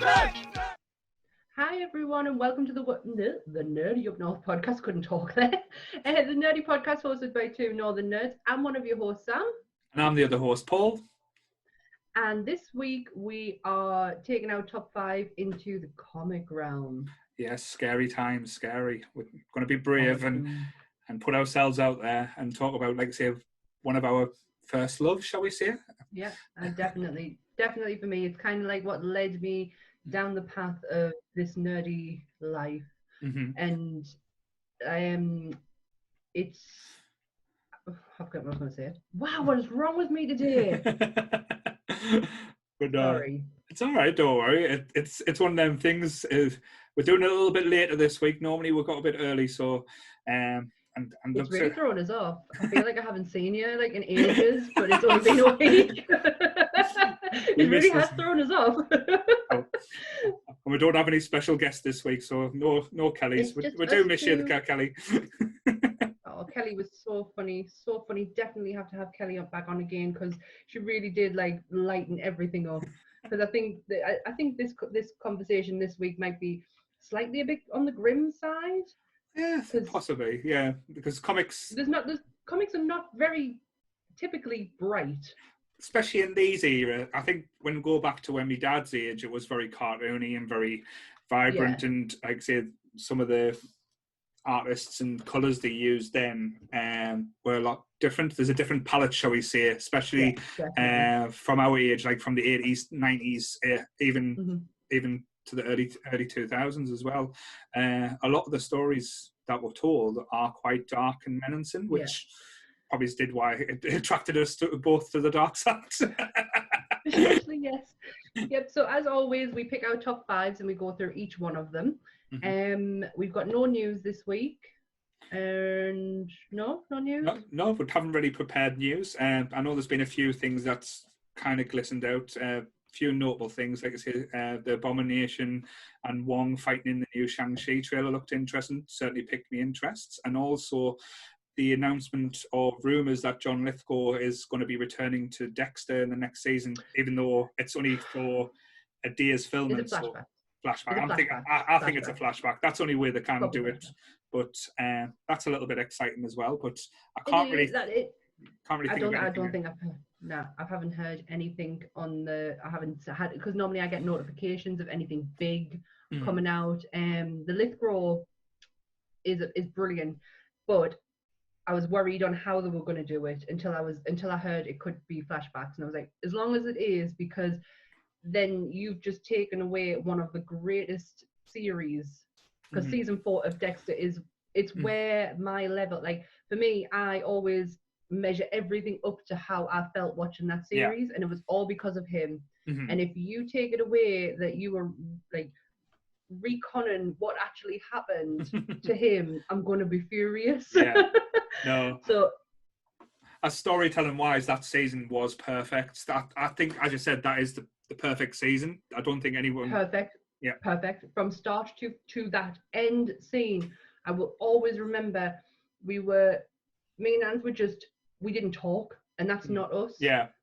Hi everyone, and welcome to the Nerdy Up North podcast. Couldn't talk there. The Nerdy podcast hosted by two Northern nerds. I'm one of your hosts, Sam. And I'm the other host, Paul. And this week we are taking our top 5 into the comic realm. Yes, scary times, scary. We're going to be brave and put ourselves out there and talk about, like, say, one of our first loves, shall we say? Yeah, definitely for me. It's kind of like what led me down the path of this nerdy life. Mm-hmm. And it's I've got what I was going to say. Wow, what is wrong with me today? But, sorry. It's all right, don't worry. It's one of them things. We're doing it a little bit later this week. Normally we got a bit early, so and it's really throwing us off. I feel like I haven't seen you like in ages, but it's only been a week. It really has thrown us off. And we don't have any special guests this week, so no Kellys. We do miss you, Kelly. Oh, Kelly was so funny. Definitely have to have Kelly back on again because she really did like lighten everything up. Because I think this conversation this week might be slightly a bit on the grim side. Yeah, possibly. Yeah, because comics are not very typically bright. Especially in these era, I think when we go back to when my dad's age, it was very cartoony and very vibrant, and like I said, some of the artists and colours they used then were a lot different. There's a different palette, shall we say, especially from our age, like from the 80s, 90s, even to the early 2000s as well. A lot of the stories that were told are quite dark and menacing, which probably did why it attracted us both to the dark side. Essentially, yes. Yep. So as always, we pick our top 5s and we go through each one of them. We've got no news this week. And no news? No, we haven't really prepared news. I know there's been a few things that's kind of glistened out. Few notable things, like I say, the Abomination and Wong fighting in the new Shang-Chi trailer looked interesting. Certainly piqued me interest. And also the announcement of rumours that John Lithgow is going to be returning to Dexter in the next season, even though it's only for a day's filming. It's a flashback. I think it's a flashback. That's the only way they can do it. But that's a little bit exciting as well. But I can't really think of anything. I don't think I've heard. No, I haven't heard anything on the. I haven't had, because normally I get notifications of anything big coming out. The Lithgow is brilliant, but I was worried on how they were going to do it until I heard it could be flashbacks, and I was like, as long as it is, because then you've just taken away one of the greatest series. Because season 4 of Dexter it's where my level, like for me, I always measure everything up to how I felt watching that series, and it was all because of him. And if you take it away that you were like reconning what actually happened to him, I'm going to be furious. No. So, as storytelling wise, that season was perfect. I think, as you said, that is the perfect season. I don't think anyone perfect. From start to that end scene. I will always remember me and Anne we didn't talk, and that's not us.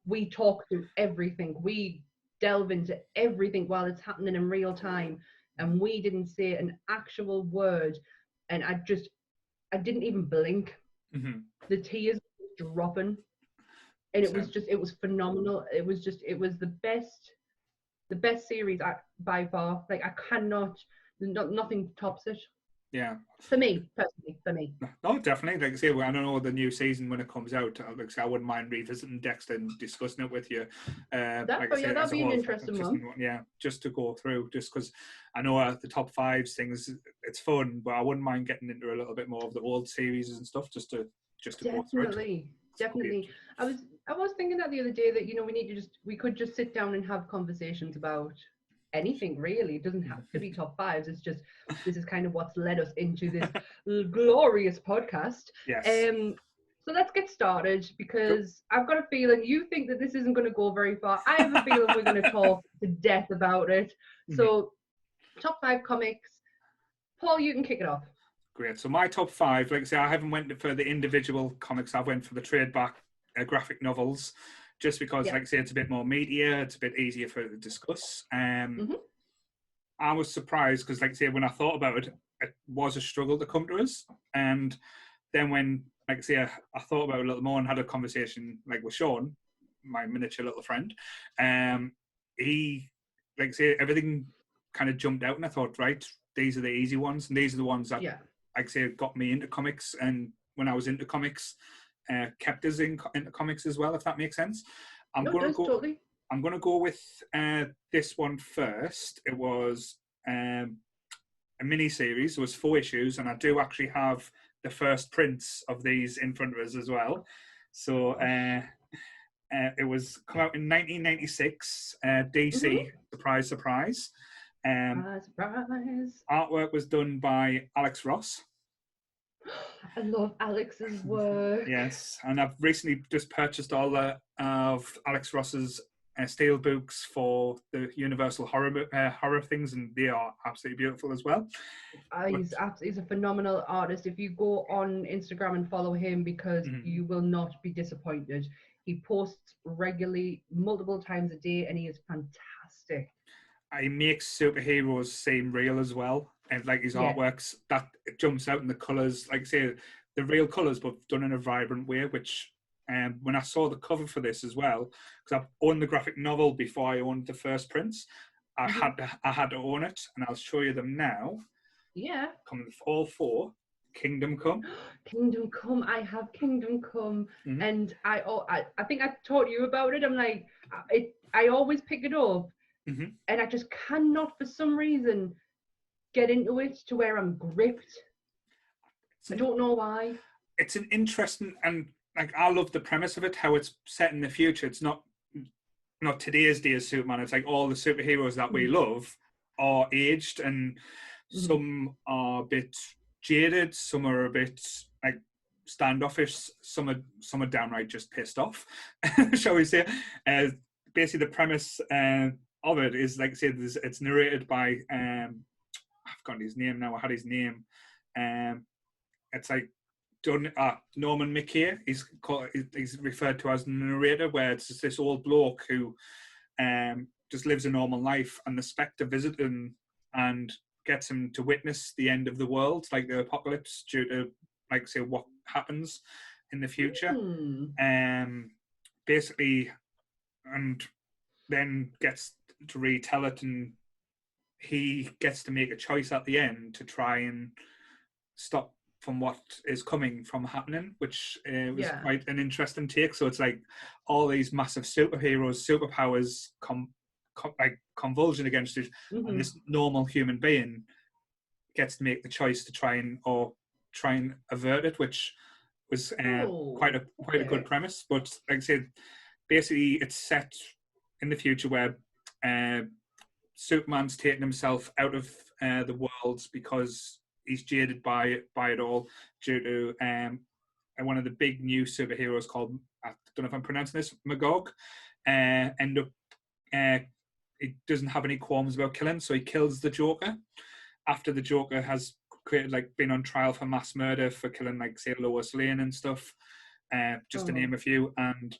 We talk through everything. We delve into everything while it's happening in real time, and we didn't say an actual word, and I didn't even blink. The tears were dropping, and it was phenomenal. It was the best series by far. Like, I cannot, nothing tops it. Yeah. For me, personally. No, definitely. Like I say, I don't know the new season when it comes out. Like I say, I wouldn't mind revisiting Dexter and discussing it with you. That'd be an interesting one. Yeah, just to go through, just because I know the top 5s things, it's fun, but I wouldn't mind getting into a little bit more of the old series and stuff, just to go through it. Definitely. I was thinking that the other day that, we could just sit down and have conversations about anything, really. It doesn't have to be top 5s. It's just, this is kind of what's led us into this glorious podcast. Yes. So let's get started, because I've got a feeling you think that this isn't going to go very far. I have a feeling we're going to talk to death about it. So top 5 comics. Paul, you can kick it off. Great. So my top 5, like I say, I haven't went for the individual comics. I've went for the trade back graphic novels, just because, like I say, it's a bit more meatier, it's a bit easier for to discuss. I was surprised because, like I say, when I thought about it, it was a struggle to come to us. And then when, like I say, I thought about it a little more and had a conversation like with Sean, my miniature little friend, he, like I say, everything kind of jumped out, and I thought, right, these are the easy ones, and these are the ones that, like I say, got me into comics. And when I was into comics, kept us into comics as well, if that makes sense. I'm going to go with this one first. It was a mini series. It was 4 issues, and I do actually have the first prints of these in front of us as well. So it was come out in 1996. DC, surprise, surprise. Surprise. Artwork was done by Alex Ross. I love Alex's work. Yes, and I've recently just purchased all of Alex Ross's steel books for the Universal horror things, and they are absolutely beautiful as well. He's a phenomenal artist. If you go on Instagram and follow him, because you will not be disappointed. He posts regularly, multiple times a day, and he is fantastic. He makes superheroes seem real as well, and like his artworks, that it jumps out in the colours, like I say, the real colours, but done in a vibrant way. Which, when I saw the cover for this as well, because I've owned the graphic novel before I owned the first prints, I had to own it, and I'll show you them now. Yeah, Coming all 4. Kingdom Come. Kingdom Come. I have Kingdom Come, and I think I taught you about it. I'm like, I always pick it up. And I just cannot, for some reason, get into it to where I'm gripped. I don't know why. It's an interesting, and like I love the premise of it, how it's set in the future. It's not today's day of Superman. It's like all the superheroes that we love are aged, and some are a bit jaded, some are a bit like standoffish, some are downright just pissed off, shall we say. Basically, the premise of it is, like I said, it's narrated by I've forgotten his name now. I had his name. It's like Norman McKay. He's referred to as the narrator, where it's just this old bloke who just lives a normal life, and the Spectre visits him and gets him to witness the end of the world, like the apocalypse, due to, like, say, what happens in the future. Basically, and then gets to retell it, and he gets to make a choice at the end to try and stop from what is coming from happening, which was quite an interesting take. So it's like all these massive superheroes, superpowers like convulsion against it, and this normal human being gets to make the choice to try and avert it, which was quite a good premise. But like I said, basically it's set in the future where Superman's taken himself out of the world because he's jaded by it all, due to one of the big new superheroes called, I don't know if I'm pronouncing this, Magog, end up he doesn't have any qualms about killing, so he kills the Joker after the Joker has been on trial for mass murder for killing, like, say, Lois Lane and stuff, just to name a few. And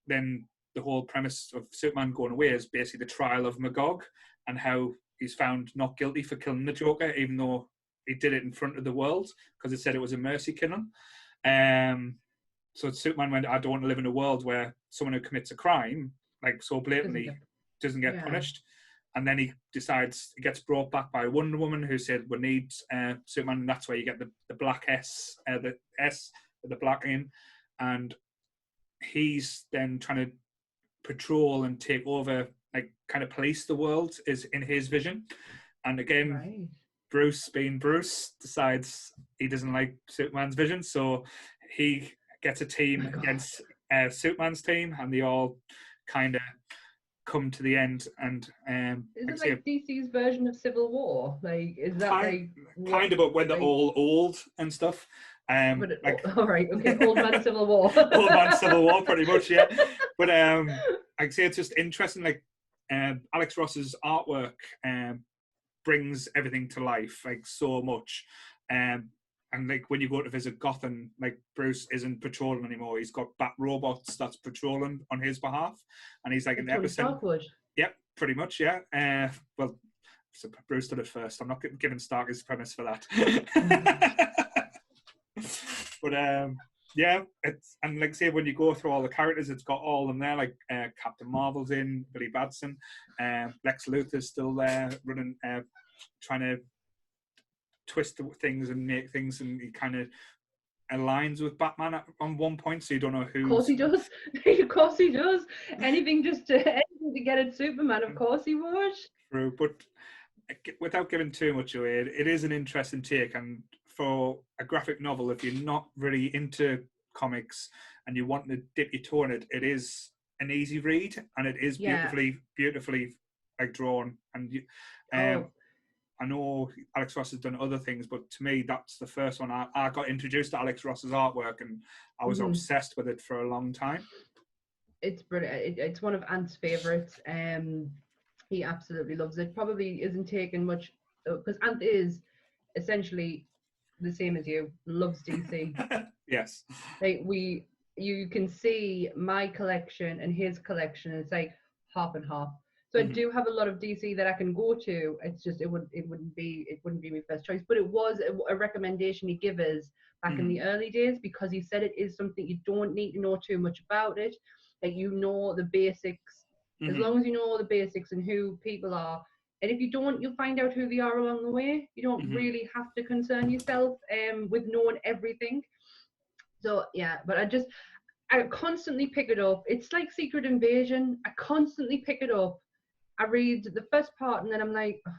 then the whole premise of Superman going away is basically the trial of Magog and how he's found not guilty for killing the Joker, even though he did it in front of the world, because it said it was a mercy killing. So Superman went, I don't want to live in a world where someone who commits a crime, like, so blatantly, doesn't get punished. And then he decides, he gets brought back by Wonder Woman, who said, we need Superman, and that's where you get the black S, the S with the black in. And he's then trying to patrol and take over, like, kind of police the world, is in his vision. And again, Bruce, being Bruce, decides he doesn't like Superman's vision, so he gets a team against Superman's team, and they all kind of come to the end. And is it like DC's version of Civil War? Like, is that kind of, but when they're all old and stuff. All right, okay, old man Civil War. Old man Civil War, pretty much, yeah. But I'd say it's just interesting. Like, Alex Ross's artwork brings everything to life, like, so much. And like, when you go to visit Gotham, like, Bruce isn't patrolling anymore. He's got bat robots that's patrolling on his behalf, and he's like an episode. Yep, pretty much, yeah. Well, So Bruce did it first. I'm not giving Stark his premise for that. But yeah, it's, and like I say, when you go through all the characters, it's got all of them there. Like Captain Marvel's in, Billy Batson, Lex Luthor's still there, running, trying to twist things and make things, and he kind of aligns with Batman on one point, so you don't know who's. Of course he does. Of course he does. Anything to get at Superman. Of course he would. True, but without giving too much away, it is an interesting take, and for a graphic novel, if you're not really into comics and you want to dip your toe in it, it is an easy read, and it is beautifully like drawn. And I know Alex Ross has done other things, but to me, that's the first one. I got introduced to Alex Ross's artwork, and I was obsessed with it for a long time. It's brilliant. It's one of Ant's favourites. He absolutely loves it. Probably isn't taking much, because Ant is essentially the same as you, loves DC. Yes. Like you can see my collection and his collection. It's like half and half. So I do have a lot of DC that I can go to. It's just it wouldn't be my first choice. But it was a recommendation he gave us back in the early days, because he said it is something you don't need to know too much about it. Like, you know the basics. As long as you know all the basics and who people are. And if you don't, you'll find out who they are along the way. You don't really have to concern yourself with knowing everything. So yeah, but I constantly pick it up. It's like Secret Invasion. I constantly pick it up. I read the first part and then I'm like, oh,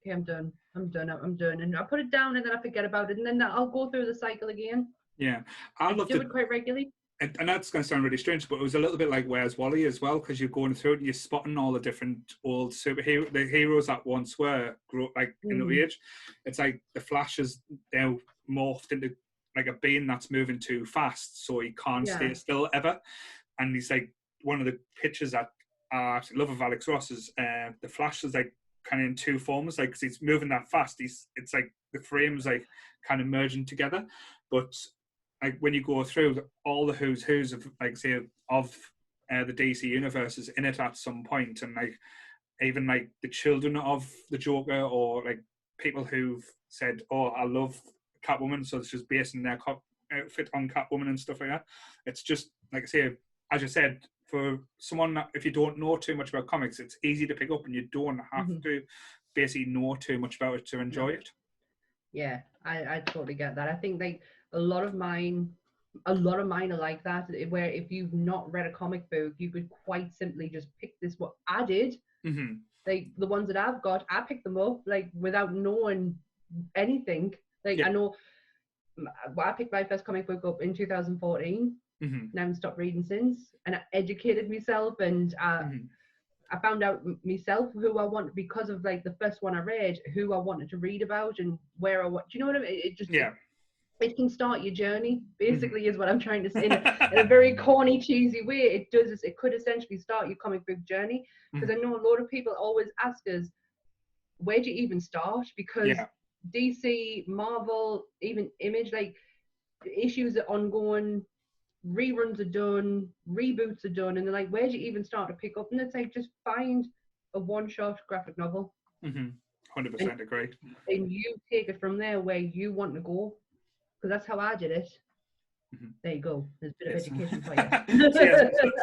okay, I'm done. And I put it down and then I forget about it, and then I'll go through the cycle again. Yeah, I do it quite regularly. And that's going to sound really strange, but it was a little bit like Where's Wally as well, because you're going through it and you're spotting all the different old the heroes that once were in the age. It's like the Flash is now morphed into like a being that's moving too fast, so he can't stay still ever. And he's like, one of the pictures that I love of Alex Ross is the Flash is like kind of in two forms, like, because he's moving that fast. It's like the frames like kind of merging together, but like when you go through all the who's of, like, say, of the DC universe is in it at some point, and like even like the children of the Joker, or like people who've said, "Oh, I love Catwoman," so it's just basing their outfit on Catwoman and stuff like that. It's just, like I say, as you said, for someone that, if you don't know too much about comics, it's easy to pick up, and you don't have to basically know too much about it to enjoy it. Yeah, I totally get that. I think like a lot of mine are like that, where if you've not read a comic book, you could quite simply just pick this, what I did. Like the ones that I've got, I picked them up like without knowing anything. Like, I know I picked my first comic book up in 2014, and I haven't stopped reading since. And I educated myself, and I found out myself who I want, because of like the first one I read, who I wanted to read about and where I want. Do you know what I mean? It just it can start your journey. Basically, is what I'm trying to say in a very corny, cheesy way. It could essentially start your comic book journey, because I know a lot of people always ask us, where do you even start? Because DC, Marvel, even Image, like, issues are ongoing, reruns are done, reboots are done, and they're like, where do you even start to pick up? And it's like, just find a one-shot graphic novel. 100% agree. And you take it from there where you want to go, because that's how I did it. There you go. There's a bit of education for you.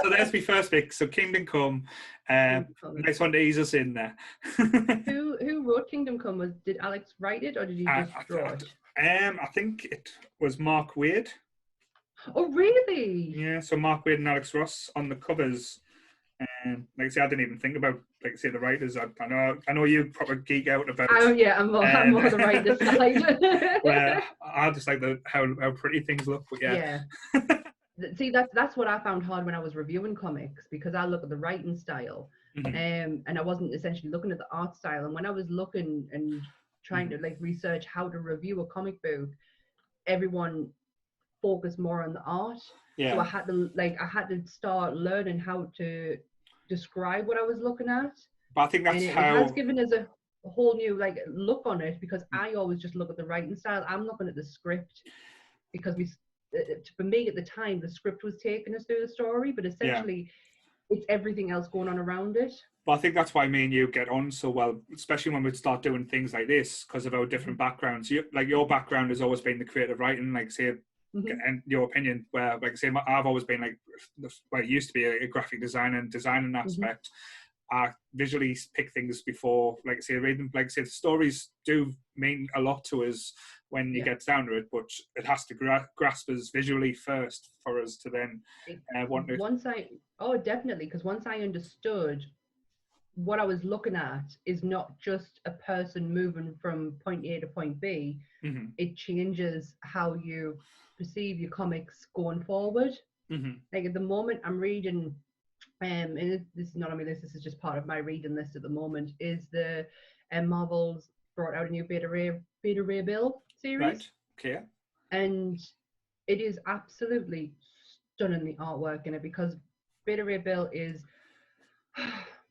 So there's my first pick. So Kingdom Come. Nice one to ease us in there. Who wrote Kingdom Come? Did Alex write it, or did he just draw it? I think it was Mark Waid. Oh, really? Yeah, so Mark Waid and Alex Ross on the covers. Like I say, I didn't even think about, like I say, the writers. I know you probably geek out about. Oh yeah, I'm more the writer side. Where I just like how pretty things look. But yeah. See, that's what I found hard when I was reviewing comics, because I look at the writing style, and I wasn't essentially looking at the art style. And when I was looking and trying to like research how to review a comic book, everyone focused more on the art. So I had to start learning how to describe what I was looking at. But I think that's it has given us a whole new like look on it, because I always just look at the writing style. I'm looking at the script, because for me at the time, the script was taking us through the story, but essentially it's everything else going on around it. But I think that's why me and you get on so well, especially when we start doing things like this, because of our different backgrounds. Like your background has always been the creative writing, like say, and your opinion. Where, like say, I've always been like, well, it used to be a graphic designer and designing aspect. I visually pick things before, like I say, read them. Like I say, the stories do mean a lot to us when you get down to it, but it has to grasp us visually first for us to then want to. Definitely, because once I understood what I was looking at is not just a person moving from point A to point B, it changes how you perceive your comics going forward. Like at the moment I'm reading, and this is not on my list, this is just part of my reading list at the moment, is the Marvel's brought out a new Beta Ray Bill series. Right, okay. And it is absolutely stunning, the artwork in it, because Beta Ray Bill is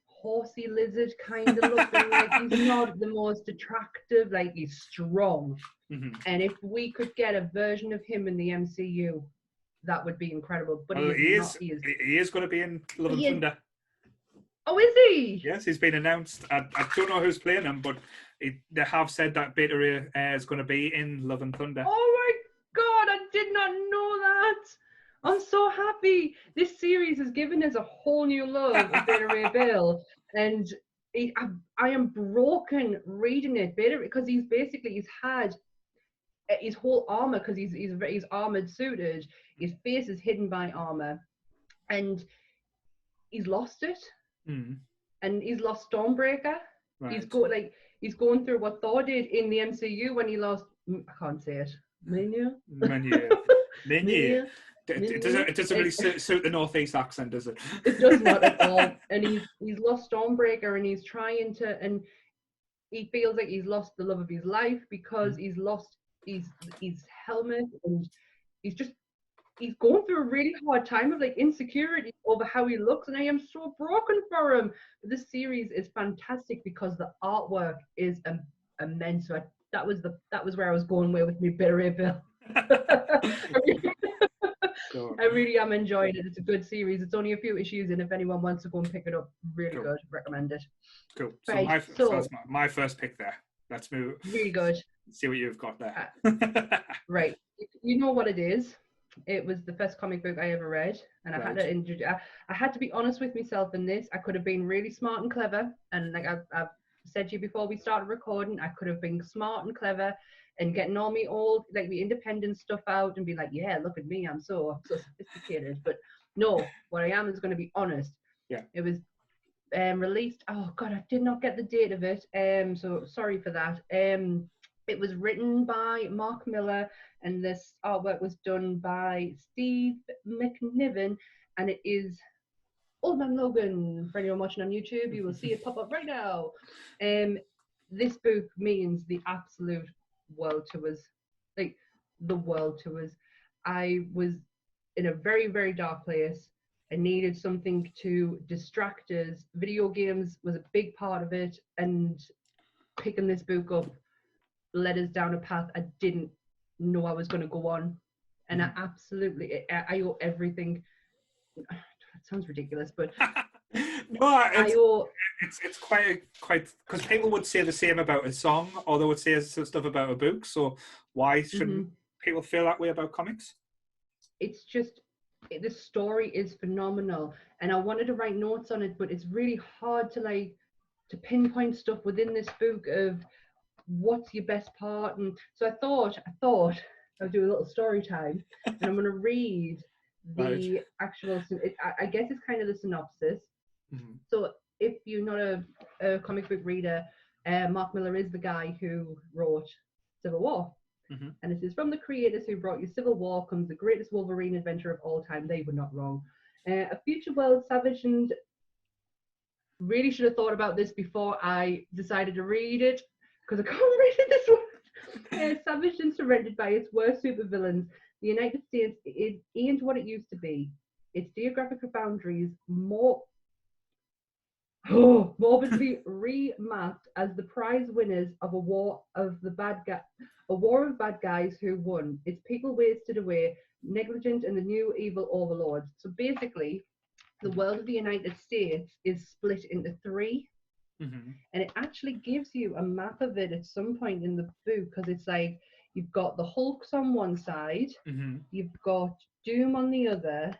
horsey lizard kind of looking. Like he's not the most attractive, like he's strong. And if we could get a version of him in the MCU, that would be incredible. But he is going to be in Love and Thunder. Oh, is he? Yes, he's been announced. I don't know who's playing him, but they have said that Beta Ray is going to be in Love and Thunder. Oh my God, I did not know that. I'm so happy. This series has given us a whole new love of Beta Ray Bill, and I am broken reading it, because he's had his whole armor, because he's armored suited. His face is hidden by armor, and he's lost it. And he's lost Stormbreaker. Right. He's going through what Thor did in the MCU when he lost. I can't say it. Menu. It doesn't really suit the Northeast accent, does it? It does not at all. And he's lost Stormbreaker, and he's trying to, and he feels like he's lost the love of his life, because he's lost his helmet, and he's going through a really hard time of like insecurity over how he looks, and I am so broken for him. But this series is fantastic because the artwork is immense. So that was where I was going with me, Beta Ray Bill. I really am enjoying it. It's a good series. It's only a few issues, and if anyone wants to go and pick it up, really good. Recommend it. Cool. Right, so my first pick there. Let's move. Really good. See what you've got there. Right. You know what it is. It was the first comic book I ever read, and I had to be honest with myself in this. I could have been really smart and clever, and like I've said to you before we started recording, I could have been smart and clever and getting all me old, like the independent stuff out and be like, yeah, look at me, I'm so sophisticated. But no, what I am is going to be honest. Yeah. It was released. Oh God, I did not get the date of it. So sorry for that. It was written by Mark Miller, and this artwork was done by Steve McNiven, and it is Old Man Logan. For anyone watching on YouTube, you will see it pop up right now. This book means the absolute world to us, like the world to us. I was in a very, very dark place. I needed something to distract us. Video games was a big part of it, and picking this book up led us down a path I didn't know I was going to go on. And I owe everything. It sounds ridiculous, but no, it's quite because people would say the same about a song, although it says stuff about a book. So why shouldn't people feel that way about comics? It's just the story is phenomenal, and I wanted to write notes on it, but it's really hard to pinpoint stuff within this book of what's your best part. And so I thought I'll do a little story time, and I'm going to read the actual. I guess it's kind of the synopsis. So if you're not a comic book reader, Mark Miller is the guy who wrote Civil War. And it is from the creators who brought you Civil War comes the greatest Wolverine adventure of all time. They were not wrong. A future world savage, and really should have thought about this before I decided to read it, because I can't read it this one. Savaged and surrendered by its worst supervillains, the United States ain't what it used to be. Its geographical boundaries morbidly remapped as the prize winners of a war of bad guys who won. Its people wasted away, negligent, and the new evil overlords. So basically, the world of the United States is split into three. Mm-hmm. And it actually gives you a map of it at some point in the book, because it's like you've got the Hulks on one side, Mm-hmm. you've got Doom on the other,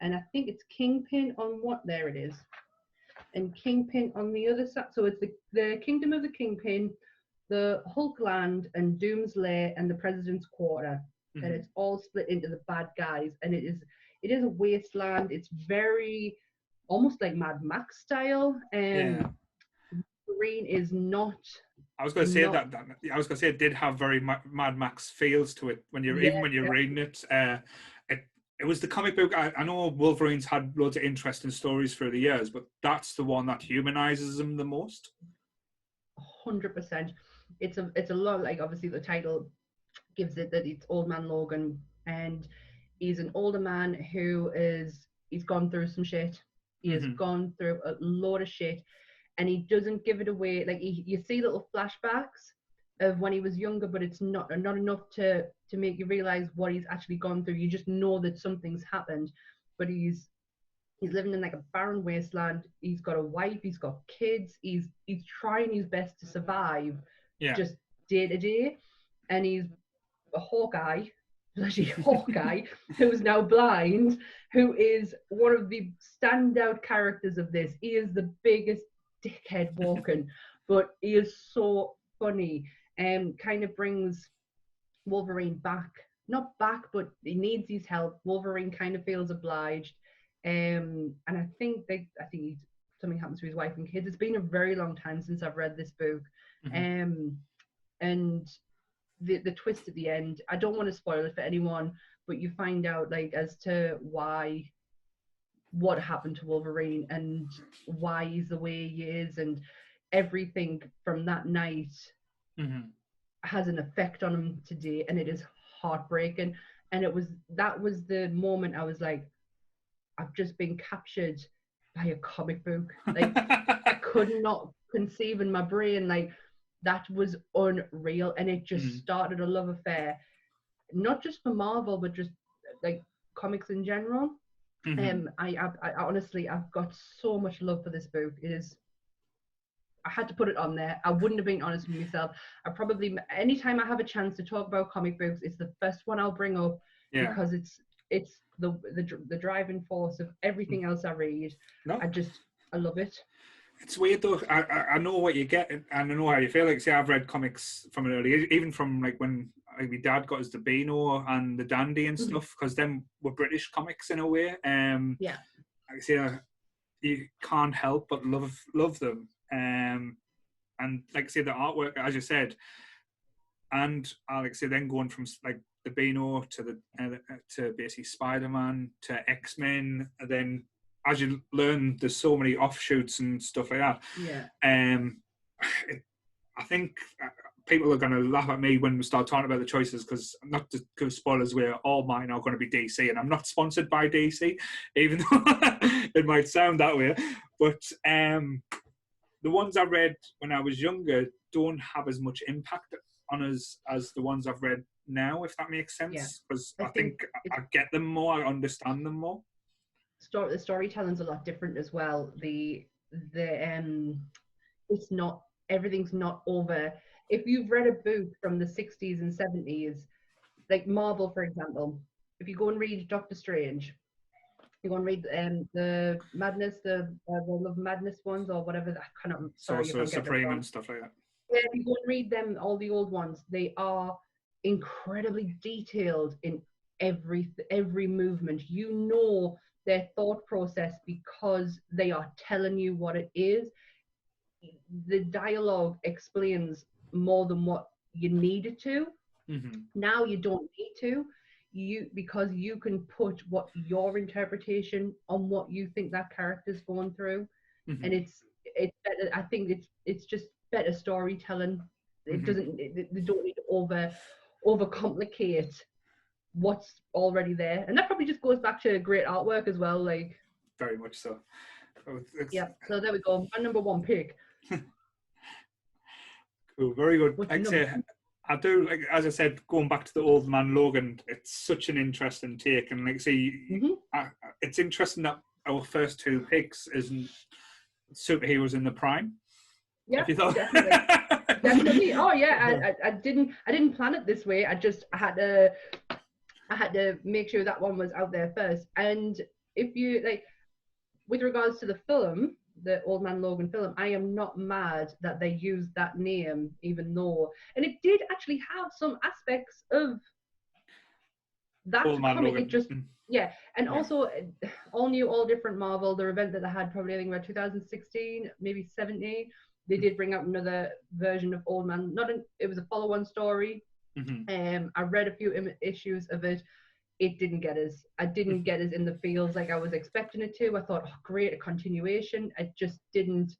and I think it's Kingpin on what, there it is, and Kingpin on the other side. So it's the Kingdom of the Kingpin, the Hulk Land, and Doom's Lair, and the President's Quarter. Mm-hmm. And it's all split into the bad guys, and it is a wasteland. It's very almost like Mad Max style. Yeah. Green is not. I was going to say that I was going to say it did have very Mad Max feels to it when you're even when you're reading it. It was the comic book. I know Wolverine's had loads of interesting stories through the years, but that's the one that humanizes him the most. 100%. It's a lot, like, obviously the title gives it that it's Old Man Logan, and he's an older man he's gone through some shit. He has gone through a lot of shit, and he doesn't give it away. Like, you see little flashbacks of when he was younger, but it's not enough to make you realize what he's actually gone through. You just know that something's happened, but he's living in like a barren wasteland. He's got a wife, he's got kids, he's trying his best to survive, just day to day. And he's a Hawkeye, bloody Hawkeye, who's now blind, who is one of the standout characters of this. He is the biggest dickhead walking, but he is so funny, and kind of brings Wolverine back. Not back, but he needs his help. Wolverine kind of feels obliged. And I think something happens to his wife and kids. It's been a very long time since I've read this book. And the twist at the end, I don't want to spoil it for anyone, but you find out, like, as to what happened to Wolverine and why he's the way he is, and everything from that night has an effect on him today, and it is heartbreaking. And that was the moment I was like, I've just been captured by a comic book. Like, I could not conceive in my brain, like, that was unreal. And it just started a love affair, not just for Marvel, but just like comics in general. I honestly, I've got so much love for this book. I had to put it on there. I wouldn't have been honest with myself. I probably, anytime I have a chance to talk about comic books, it's the first one I'll bring up, because it's the driving force of everything else I read. I love it. It's weird though. I know what you get, and I know how you feel. Like, say, I've read comics from an early age, even from like when my dad got his Beano and the Dandy and stuff, because them were British comics in a way. Like I say, you can't help but love them. And like I say, the artwork, as you said, and like I say, then going from like the Beano to to basically Spider-Man to X-Men, and then as you learn, there's so many offshoots and stuff like that. I think people are going to laugh at me when we start talking about the choices, because not to give spoilers where all mine are going to be DC, and I'm not sponsored by DC, even though it might sound that way. But the ones I read when I was younger don't have as much impact on us as the ones I've read now, if that makes sense. Because I think I get them more, I understand them more. The storytelling's a lot different as well. It's not, everything's not over. If you've read a book from the 60s and 70s, like Marvel, for example, if you go and read Doctor Strange, you go and read the Madness, the Love Madness ones, or whatever. I cannot. Sorcerer Supreme and stuff like that. Yeah, if you go and read them, all the old ones, they are incredibly detailed in every movement. You know their thought process because they are telling you what it is. The dialogue explains more than what you needed to. Now you don't need to, because you can put what your interpretation on what you think that character's going through, and it's better. I think it's just better storytelling. It doesn't. They don't need to overcomplicate what's already there, and that probably just goes back to great artwork as well. Like, very much so. So there we go. My number one pick. Cool, very good. Like I say, I do, like, as I said, going back to the Old Man Logan, it's such an interesting take, and like I say, it's interesting that our first two picks isn't superheroes in the prime. Yeah, If you thought. definitely. Oh yeah, I didn't plan it this way. I had to make sure that one was out there first. And if you like, with regards to the film, the Old Man Logan film, I am not mad that they used that name, even though, and it did actually have some aspects of that Old Man comic. Logan. It just, yeah, and also all new, all different Marvel. Their event that they had probably, I think, about 2016, maybe 17. They did bring out another version of Old Man. It was a follow-on story. I read a few issues of it. It didn't get us. I didn't get us in the feels like I was expecting it to. I thought, oh, great, a continuation. It just didn't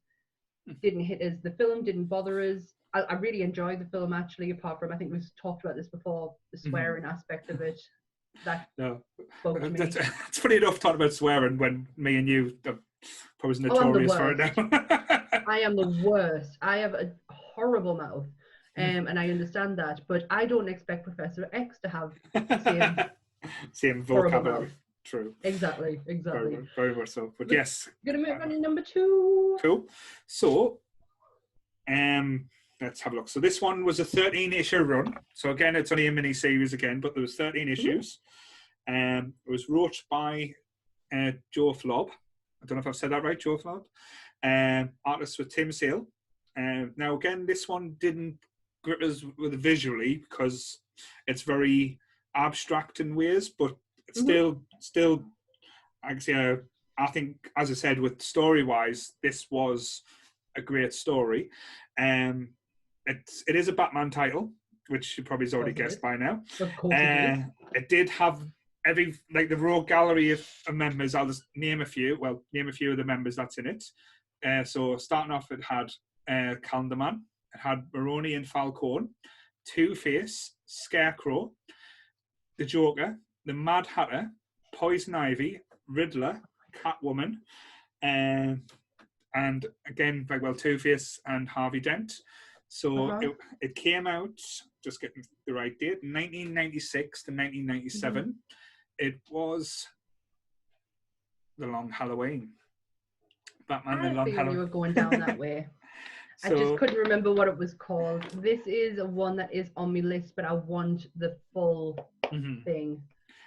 hit us. The film didn't bother us. I really enjoyed the film, actually, apart from, I think we've talked about this before, the swearing aspect of it. That spoke to me. It's funny enough talking about swearing when me and you are probably notorious for it now. I am the worst. I have a horrible mouth, and I understand that, but I don't expect Professor X to have the same vocabulary. True. Exactly. Very, very much so. But yes. Gonna move on to number 2. Cool. So, let's have a look. So this one was a 13-issue run. So again, it's only a mini series again, but there was 13 issues. It was wrote by Joe Flob. I don't know if I've said that right, Joe Flob. Artist with Tim Sale. Now again, this one didn't grip us with visually because it's very abstract in ways, but it's still I can say I think, as I said, with story wise, this was a great story. It is a Batman title, which you probably has already guessed by now. Of course it did have the rogue gallery of members. I'll just name a few. Well, name a few of the members that's in it. So starting off, it had Calderman, it had Maroni and Falcone, Two-Face, Scarecrow, the Joker, the Mad Hatter, Poison Ivy, Riddler, Catwoman, and again, Two-Face and Harvey Dent. So it came out, just getting the right date, 1996 to 1997. It was The Long Halloween. Batman The Long Halloween. You were going down that way. I just couldn't remember what it was called. This is one that is on my list, but I want the full thing.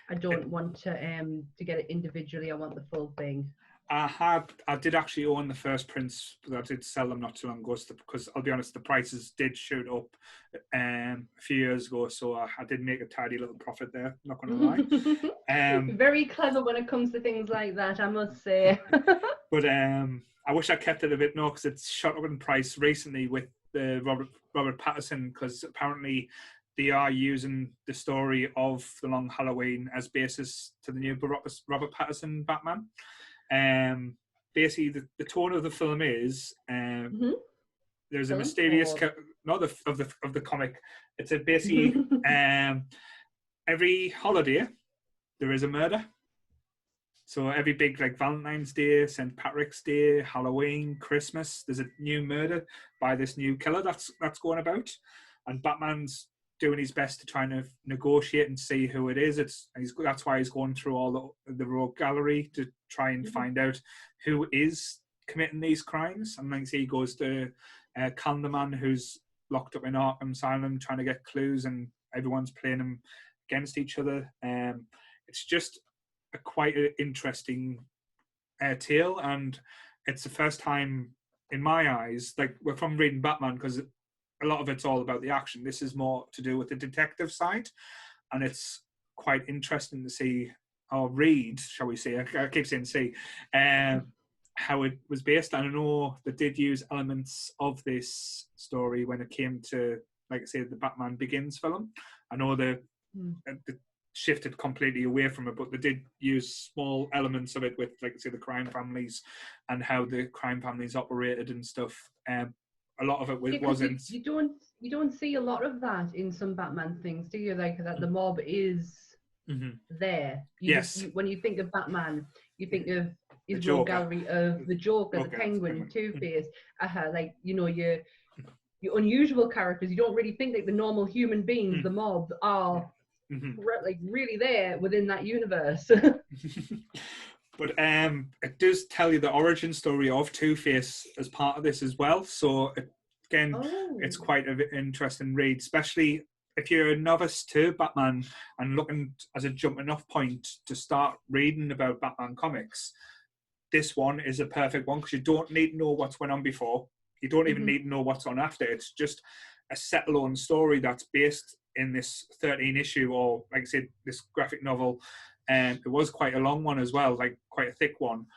I don't want to get it individually. I want the full thing. I did actually own the first prints, but I did sell them not too long ago because I'll be honest, the prices did shoot up a few years ago, so I did make a tidy little profit there, not going to lie. Very clever when it comes to things like that, I must say. But I wish I kept it a bit more because it's shot up in price recently with the Robert Pattinson, because apparently they are using the story of The Long Halloween as basis to the new Robert Pattinson Batman. Basically, the tone of the film is there's a mysterious not of the comic. It's a basically every holiday there is a murder. So every big Valentine's Day, St. Patrick's Day, Halloween, Christmas, there's a new murder by this new killer that's going about, and Batman's doing his best to try and negotiate and see who it is. That's why he's going through all the rogue gallery to try and find out who is committing these crimes. And like he goes to Candyman, who's locked up in Arkham Asylum, trying to get clues, and everyone's playing him against each other. It's just quite an interesting tale, and it's the first time in my eyes, we're from reading Batman, because a lot of it's all about the action. This is more to do with the detective side, and it's quite interesting to see, or read, shall we say, I keep saying see, how it was based. And I know they did use elements of this story when it came to, like I say, the Batman Begins film. I know they shifted completely away from it, but they did use small elements of it with, like I say, the crime families and how the crime families operated and stuff. A lot of it wasn't. You don't see a lot of that in some Batman things, do you? Like that the mob is there. When you think of Batman, you think of his rogue gallery of the Joker, the Penguin, Two-Face. Your unusual characters. You don't really think like the normal human beings, the mob, are really there within that universe. But it does tell you the origin story of Two-Face as part of this as well. So again, it's quite an interesting read, especially if you're a novice to Batman and looking as a jumping off point to start reading about Batman comics. This one is a perfect one because you don't need to know what's went on before. You don't even need to know what's on after. It's just a set-alone story that's based in this 13 issue, or like I said, this graphic novel. And it was quite a long one as well, like quite a thick one.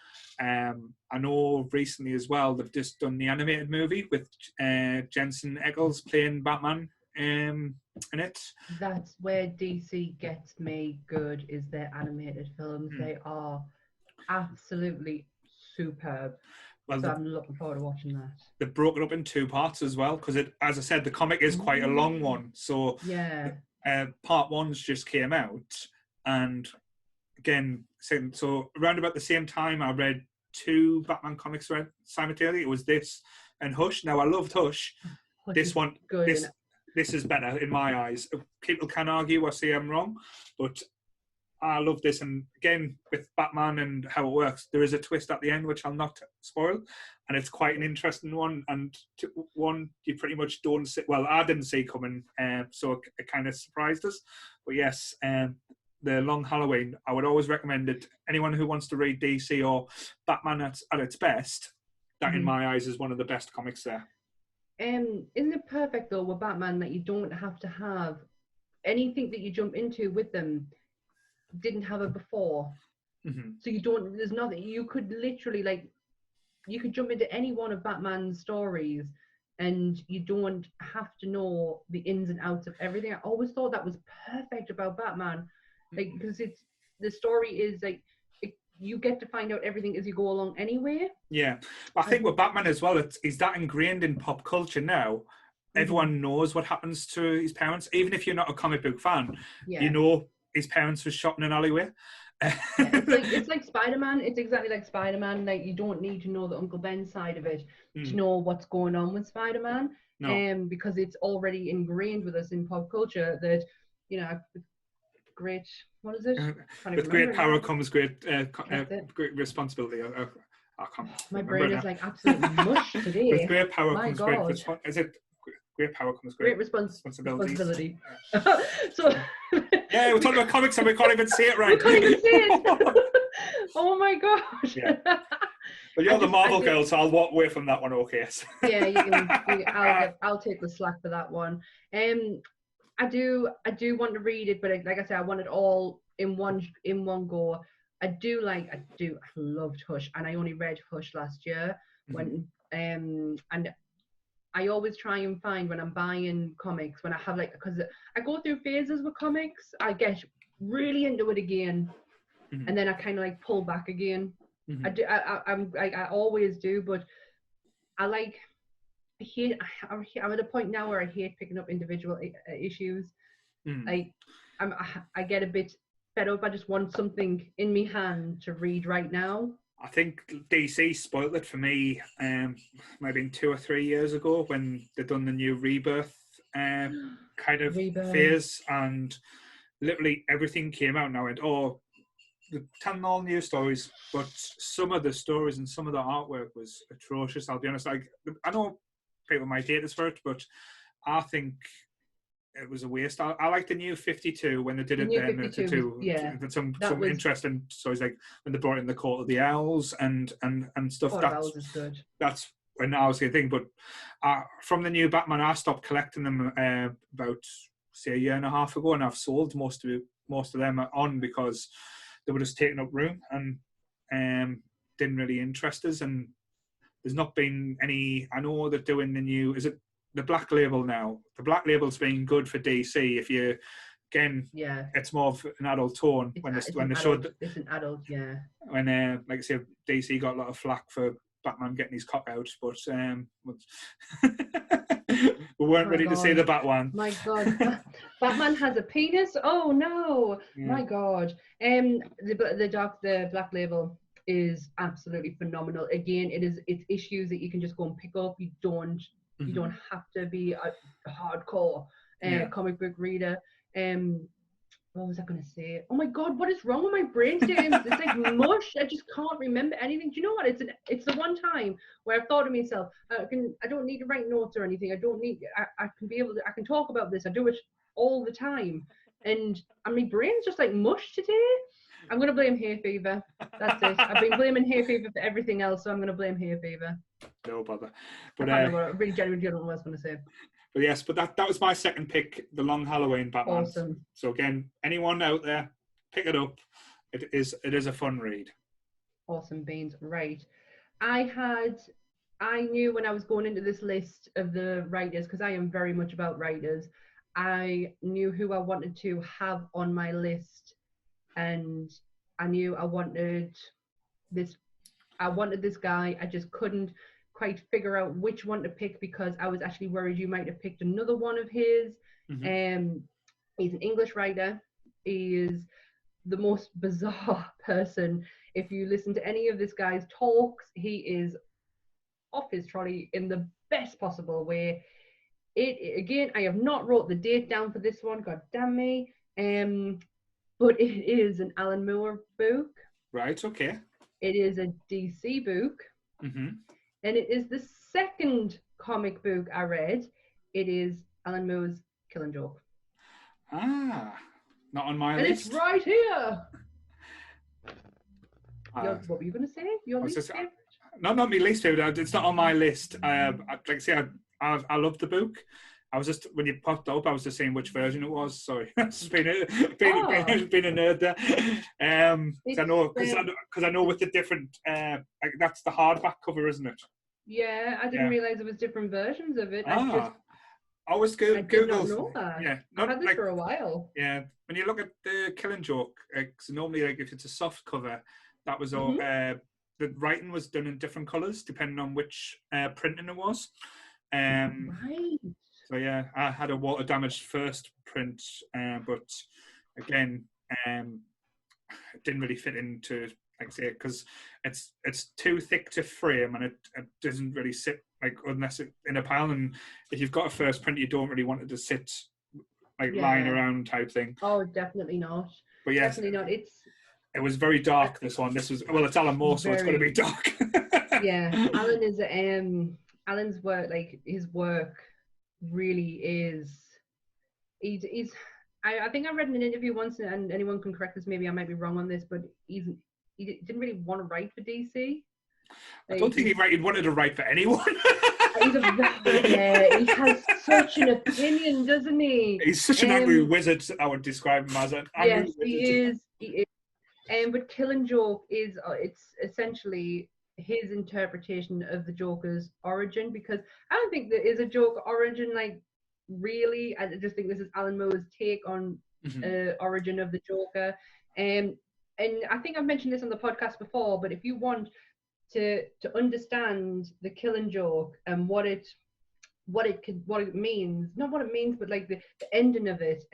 I know recently as well they've just done the animated movie with Jensen Ackles playing Batman in it. That's where DC gets me good, is their animated films. They are absolutely superb. Well, so I'm looking forward to watching that. They've broken up in 2 parts as well, because it, as I said, the comic is quite a long one. So yeah, part 1's just came out, and again, so around about the same time, I read 2 Batman comics simultaneously. It was this and Hush. Now, I loved Hush. This one, good, this is better in my eyes. People can argue or say I'm wrong, but I love this. And again, with Batman and how it works, there is a twist at the end, which I'll not spoil. And it's quite an interesting one. And one you pretty much don't see. Well, I didn't see coming, so it kind of surprised us. But yes, The Long Halloween, I would always recommend it. Anyone who wants to read DC or Batman at its best, that in my eyes is one of the best comics there. Isn't it perfect though with Batman that you don't have to have anything that you jump into with them didn't have it before, so you don't. There's nothing you could literally you could jump into any one of Batman's stories, and you don't have to know the ins and outs of everything. I always thought that was perfect about Batman, because the story is you get to find out everything as you go along anyway. Yeah, I think with Batman as well, it's that ingrained in pop culture now. Everyone knows what happens to his parents, even if you're not a comic book fan. Yeah. You know his parents were shot in an alleyway. It's like Spider-Man. It's exactly like Spider-Man. Like, you don't need to know the Uncle Ben side of it to know what's going on with Spider-Man. No. Because it's already ingrained with us in pop culture that, great, what is it? With great power comes great responsibility. I can't. My brain is like absolute mush today. With great power comes great responsibility. Is it great power comes great responsibility? So yeah, we're talking about comics and we can't even say it right. We can't even say it. Oh my gosh. Yeah. But you're the Marvel girl, so I'll walk away from that one. Okay. Yeah, you can. I'll take the slack for that one. I do want to read it, but like I said, I want it all in one go. I loved Hush, and I only read Hush last year when and I always try and find when I'm buying comics, when I have because I go through phases with comics, I get really into it again, and then I kind of pull back again. I'm always do, but I'm at a point now where I hate picking up individual issues. I get a bit fed up. I just want something in my hand to read right now. I think DC spoiled it for me maybe 2 or 3 years ago when they done the new Rebirth kind of phase, and literally everything came out and I went, oh, they're telling all new stories, but some of the stories and some of the artwork was atrocious, I'll be honest. I know people might hate us for it, but I think it was a waste. I like the new 52 when they did it then. 52, yeah. Some interesting stories, like when they brought in the Court of the Owls and stuff. Court of Owls is good. That's when I was the thing. But from the new Batman, I stopped collecting them about say a year and a half ago, and I've sold most of them on because they were just taking up room and didn't really interest us. And there's not been any. I know they're doing the new. Is it the Black Label now? The Black Label's been good for DC. If you, again, it's more of an adult tone when they showed. It's an adult, yeah. When like I say, DC got a lot of flack for Batman getting his cock out, but we weren't ready to see the Batman. My God, Batman has a penis. Oh no, my God. The Black Label is absolutely phenomenal. Again, it's issues that you can just go and pick up. You don't have to be a hardcore comic book reader. what was I going to say? Oh my God, what is wrong with my brain today? It's like mush. I just can't remember anything. Do you know what? It's the one time where I've thought to myself, I don't need to write notes or anything. I can talk about this. I do it all the time. And my brain's just like mush today. I'm going to blame hay fever. That's it. I've been blaming hay fever for everything else, so I'm going to blame hay fever. No bother. But I really genuinely don't know what I was going to say. But yes, but that was my second pick, the Long Halloween Batman. Awesome. So again, anyone out there, pick it up. It is a fun read. Awesome beans. Right. I knew when I was going into this list of the writers, because I am very much about writers, I knew who I wanted to have on my list, and I knew I wanted this guy. I just couldn't quite figure out which one to pick because I was actually worried you might have picked another one of his. Mm-hmm. He's an English writer. He is the most bizarre person. If you listen to any of this guy's talks, he is off his trolley in the best possible way. Again, I have not wrote the date down for this one, god damn me. But it is an Alan Moore book. Right, okay. It is a DC book. Mm-hmm. And it is the second comic book I read. It is Alan Moore's Killing Joke. Ah, not on my and list. And it's right here. What were you going to say? Your least favorite? No, not my least favorite. It's not on my list. Like I say, I love the book. I was just, when you popped up, I was just saying which version it was. Sorry, it's been a nerd there. Because I know with the different, like that's the hardback cover, isn't it? Yeah, I didn't realize there was different versions of it. I always Google. Did not know that. Yeah, I've had this for a while. Yeah, when you look at the Killing Joke, normally like if it's a soft cover, that was all. The writing was done in different colours depending on which printing it was. Right. So yeah, I had a water damaged first print, but again, it didn't really fit into, like I say, because it's too thick to frame and it doesn't really sit like unless it in a pile. And if you've got a first print, you don't really want it to sit like lying around type thing. Oh, definitely not. But yes, definitely not. It was very dark. This one. This was it's Alan Moore, so it's going to be dark. Yeah, Alan is Alan's work. Like his work really is. He's. I think I read in an interview once, and anyone can correct this. Maybe I might be wrong on this, but he didn't really want to write for DC. I don't think he wanted to write for anyone. He has such an opinion, doesn't he? He's such an angry wizard. I would describe him as an angry wizard. He is. But Killing Joke is it's essentially his interpretation of the Joker's origin, because I don't think there is a Joker origin, like really. I just think this is Alan Moore's take on origin of the Joker. And I think I've mentioned this on the podcast before, but if you want to understand the Killing Joke and what it means, not what it means, but like the ending of it,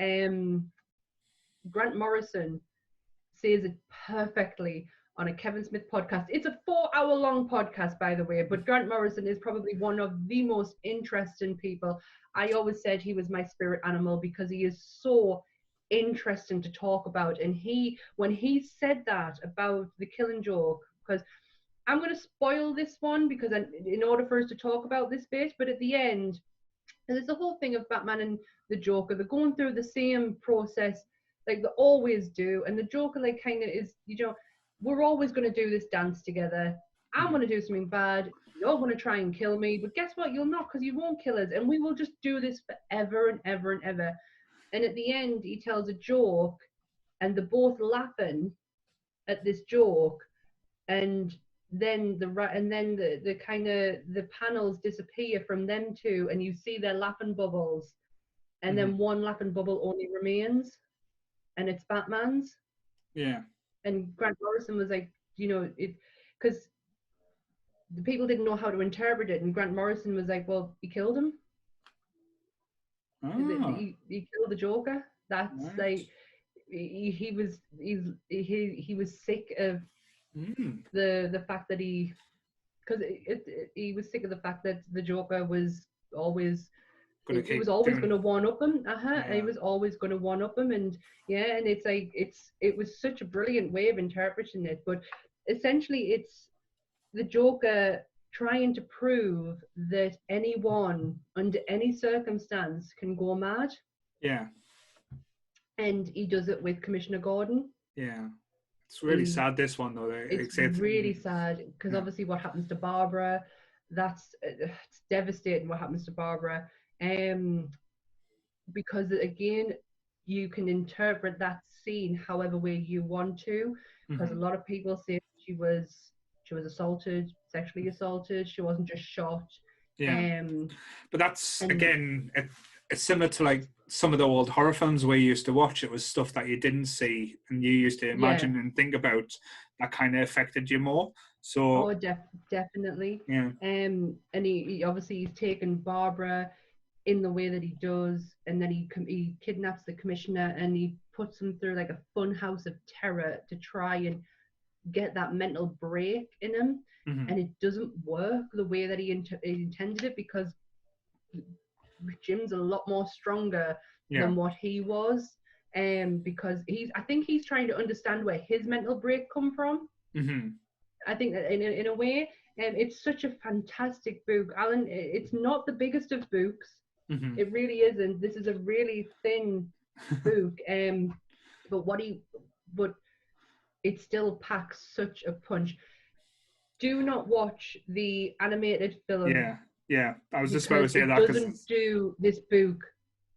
Grant Morrison says it perfectly on a Kevin Smith podcast. It's a 4-hour-long podcast, by the way, but Grant Morrison is probably one of the most interesting people. I always said he was my spirit animal because he is so interesting to talk about. And when he said that about the Killing Joke, because I'm going to spoil this one because in order for us to talk about this bit, but at the end, there's the whole thing of Batman and the Joker. They're going through the same process like they always do, and the Joker like kind of is, we're always going to do this dance together. I'm going to do something bad, you're going to try and kill me, but guess what, you'll not, because you won't kill us, and we will just do this forever and ever and ever. And at the end he tells a joke and they're both laughing at this joke, and then the kind of the panels disappear from them two and you see their laughing bubbles, and then one laughing bubble only remains, and it's Batman's. Yeah. And Grant Morrison was like, because the people didn't know how to interpret it, and Grant Morrison was like, well, he killed him. He killed the Joker. That's right. Like he was sick of the fact that he was sick of the fact that the Joker was always going to he keep was always doing. going to one up him. Yeah. He was always going to one up him, and yeah, and it's like it was such a brilliant way of interpreting it. But essentially, it's the Joker trying to prove that anyone under any circumstance can go mad. Yeah. And he does it with Commissioner Gordon. Yeah. It's really sad, this one, though. It's really sad, because obviously what happens to Barbara, it's devastating what happens to Barbara. Because, again, you can interpret that scene however way you want to, because a lot of people say she was assaulted, sexually assaulted. She wasn't just shot. Yeah. But that's, again, it's similar to like some of the old horror films we used to watch. It was stuff that you didn't see and you used to imagine and think about that kind of affected you more. So definitely. Yeah. And he obviously he's taken Barbara in the way that he does, and then he kidnaps the commissioner and he puts him through like a fun house of terror to try and get that mental break in him. And it doesn't work the way that he intended it, because Jim's a lot more stronger than what he was, because I think he's trying to understand where his mental break come from. I think that in a way, it's such a fantastic book, Alan. It's not the biggest of books. It really isn't. This is a really thin book, but it still packs such a punch. Do not watch the animated film. Yeah. I was just about to say that. It doesn't do this book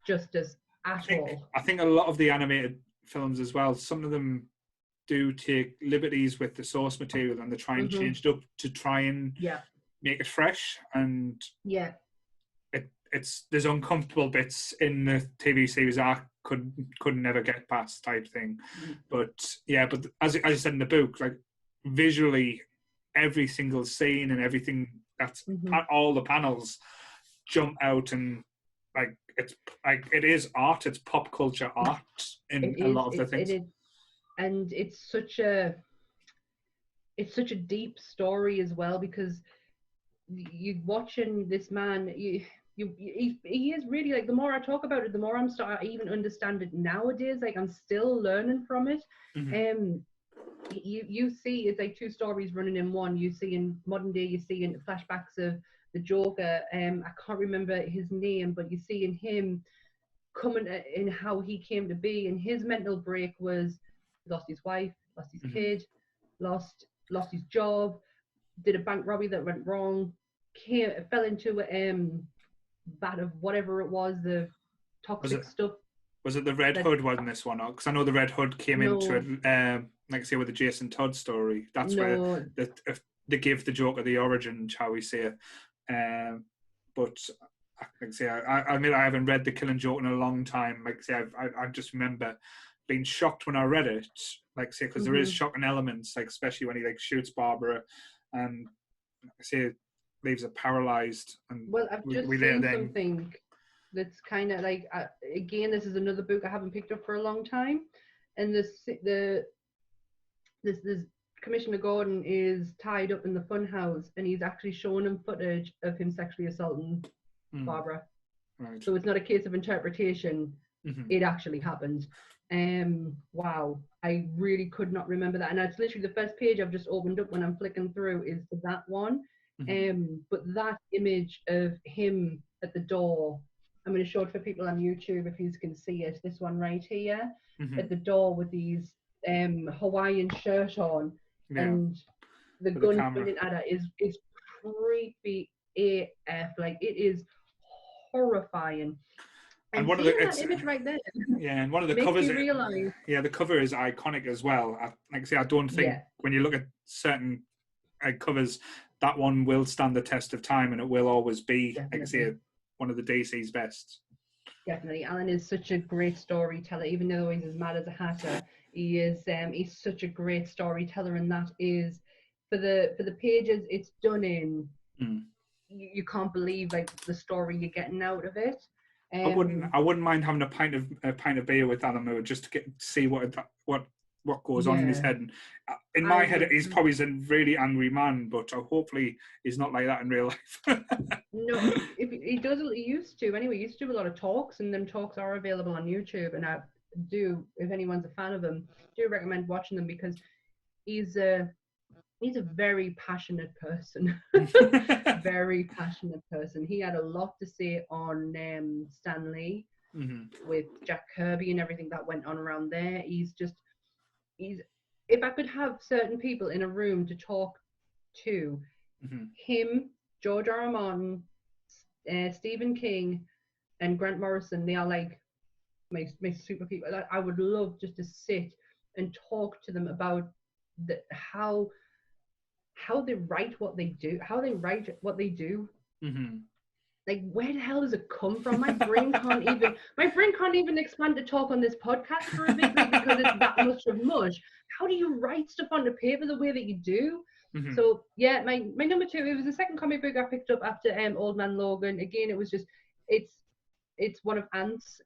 justice at all. I think a lot of the animated films as well, some of them do take liberties with the source material, and they try and change it up to try and make it fresh. And there's uncomfortable bits in the TV series I could never get past, type thing. But as you said in the book, like visually, every single scene and everything that's all the panels jump out, and like it is art. It's pop culture art in a lot of the things. And it's such a deep story as well, because you watching this man, he is really, like, the more I talk about it, the more I even understand it nowadays. Like, I'm still learning from it. You see it's like two stories running in one. You see in modern day, you see in flashbacks of the Joker. I can't remember his name, but you see in him coming in how he came to be, and his mental break was lost his wife, lost his kid, lost his job, did a bank robbery that went wrong, fell into a vat of whatever it was, the toxic stuff. Was it the Red Hood one, this one? Because I know the Red Hood came into it, like I say, with the Jason Todd story. That's where they give the Joker the origin, shall we say. But like I say, I admit I haven't read The Killing Joke in a long time. Like I say, I just remember being shocked when I read it. Like I say, because there is shocking elements, like especially when he like shoots Barbara, and like I say, leaves her paralyzed. And I've just seen something that's kind of like, again, this is another book I haven't picked up for a long time, and this Commissioner Gordon is tied up in the funhouse, and he's actually showing him footage of him sexually assaulting Barbara. Right. So it's not a case of interpretation. It actually happened. Wow, I really could not remember that, and that's literally the first page I've just opened up when I'm flicking through is that one. But that image of him at the door, I'm going to show it for people on YouTube if you can see it. This one right here, at the door with these Hawaiian shirt on, and the gun pointing at her is creepy AF. Like, it is horrifying. And one of that image right there, and one of the covers, the cover is iconic as well. Like I say, I don't think when you look at certain covers, that one will stand the test of time, and it will always be, like I say, one of the DC's best. Definitely, Alan is such a great storyteller. Even though he's as mad as a hatter, he's such a great storyteller, and that is for the pages it's done in. You can't believe like the story you're getting out of it. I wouldn't mind having a pint of beer with Alan Moore just to see what what goes on in his head. And in my head, he's probably a really angry man, but hopefully he's not like that in real life. No, if he does, he used to anyway. He used to do a lot of talks, and them talks are available on YouTube. And I do, if anyone's a fan of him, do recommend watching them, because he's a very passionate person. Very passionate person. He had a lot to say on Stan Lee, with Jack Kirby and everything that went on around there. He's if I could have certain people in a room to talk to, him, George R. R. Martin, Stephen King, and Grant Morrison, they are like my super people. I would love just to sit and talk to them about how they write what they do, Like, where the hell does it come from? My brain can't even expand to talk on this podcast for a bit, because it's that much of mush. How do you write stuff onto paper the way that you do? So yeah, my number 2, it was the second comic book I picked up after Old Man Logan. Again, it was just it's one of Ant's.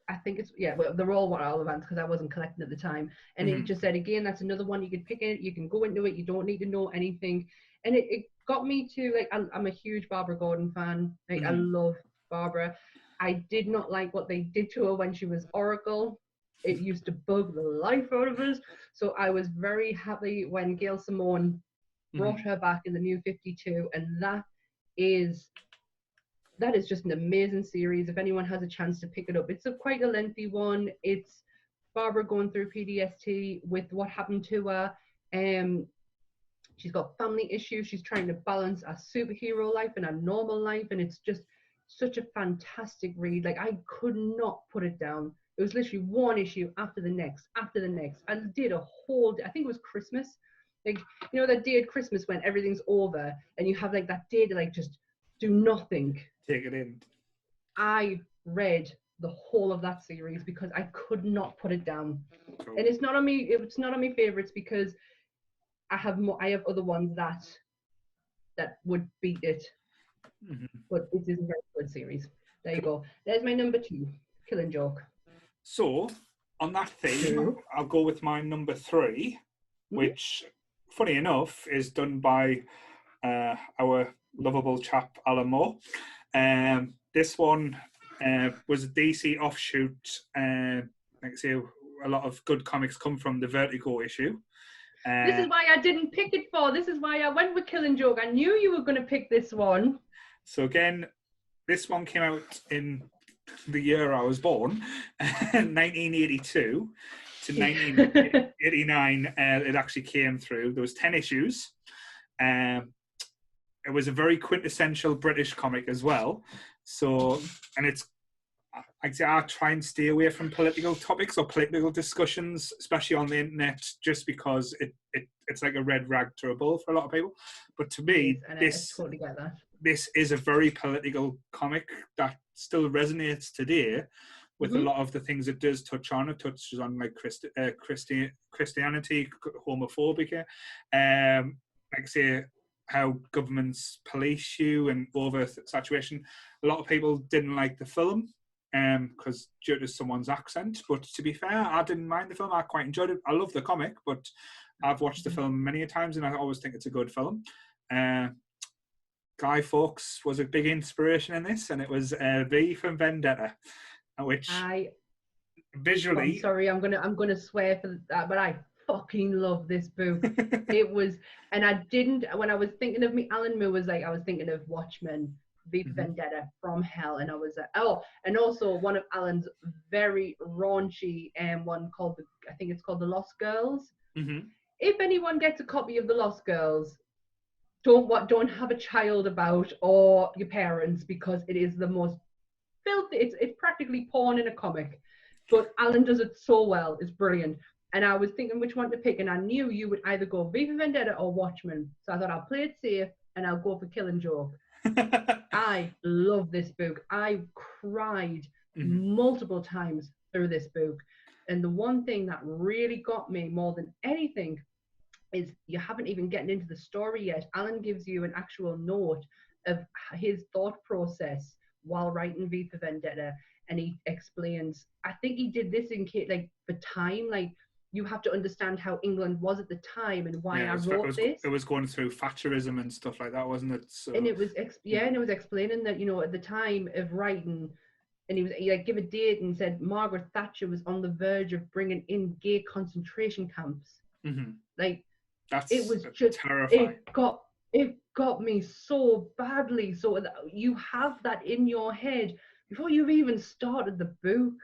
I think it's, well, they're all of Ant's, because I wasn't collecting at the time. And it just said, again, that's another one you could pick it, you can go into it, you don't need to know anything. And it got me to, like, I'm a huge Barbara Gordon fan. Like, I love Barbara. I did not like what they did to her when she was Oracle. It used to bug the life out of us. So I was very happy when Gail Simone brought her back in the New 52, and that is just an amazing series. If anyone has a chance to pick it up, it's quite a lengthy one. It's Barbara going through PTSD with what happened to her. She's got family issues. She's trying to balance a superhero life and a normal life, and it's just such a fantastic read. Like, I could not put it down. It was literally one issue after the next. I did a whole day. I think it was Christmas. Like, you know, that day at Christmas when everything's over and you have like that day to like just do nothing. Take it in. I read the whole of that series because I could not put it down. Cool. And it's not on me. It's not on my favorites because I have other ones that would beat it. But it is a very good series. There you go. There's my number 2, Killing Joke. So, on that theme, I'll go with my number 3, which, funny enough, is done by our lovable chap, Alan Moore. This one was a DC offshoot. Like I say, a lot of good comics come from the Vertigo issue. This is why I didn't pick it for. This is why I went with Killing Joke. I knew you were going to pick this one. So again, this one came out in the year I was born, 1982 to 1989. It actually came through. There was 10 issues. It was a very quintessential British comic as well. So, and it's, I'd say I try and stay away from political topics or political discussions, especially on the internet, just because it's like a red rag to a bull for a lot of people. But to me, this is a very political comic that still resonates today with a lot of the things it does touch on. It touches on like Christianity, homophobia, like say how governments police you and oversaturation. A lot of people didn't like the film because due to someone's accent. But to be fair, I didn't mind the film. I quite enjoyed it. I love the comic, but I've watched the film many times and I always think it's a good film. Guy Fawkes was a big inspiration in this, and it was V for Vendetta, which visually... I'm sorry, I'm gonna swear for that, but I fucking love this book. It was, and I didn't, when I was thinking of me, Alan Moore was like, I was thinking of Watchmen, V for Vendetta, From Hell, and I was like, oh, and also one of Alan's very raunchy one called, I think it's called The Lost Girls. If anyone gets a copy of The Lost Girls, don't have a child about or your parents, because it is the most filthy. It's practically porn in a comic, but Alan does it so well. It's brilliant. And I was thinking which one to pick, and I knew you would either go V for Vendetta or Watchmen, so I thought I'll play it safe and I'll go for Killing Joke. I love this book. I cried multiple times through this book, and the one thing that really got me more than anything is you haven't even gotten into the story yet. Alan gives you an actual note of his thought process while writing V for Vendetta. and he explains. I think he did this in case, like, for time, like, you have to understand how England was at the time and why I wrote this. It was going through Thatcherism and stuff like that, wasn't it? So, and it was and it was explaining that, you know, at the time of writing, and he like give a date and said Margaret Thatcher was on the verge of bringing in gay concentration camps. Like, it was just terrifying. It got me so badly. So you have that in your head before you've even started the book.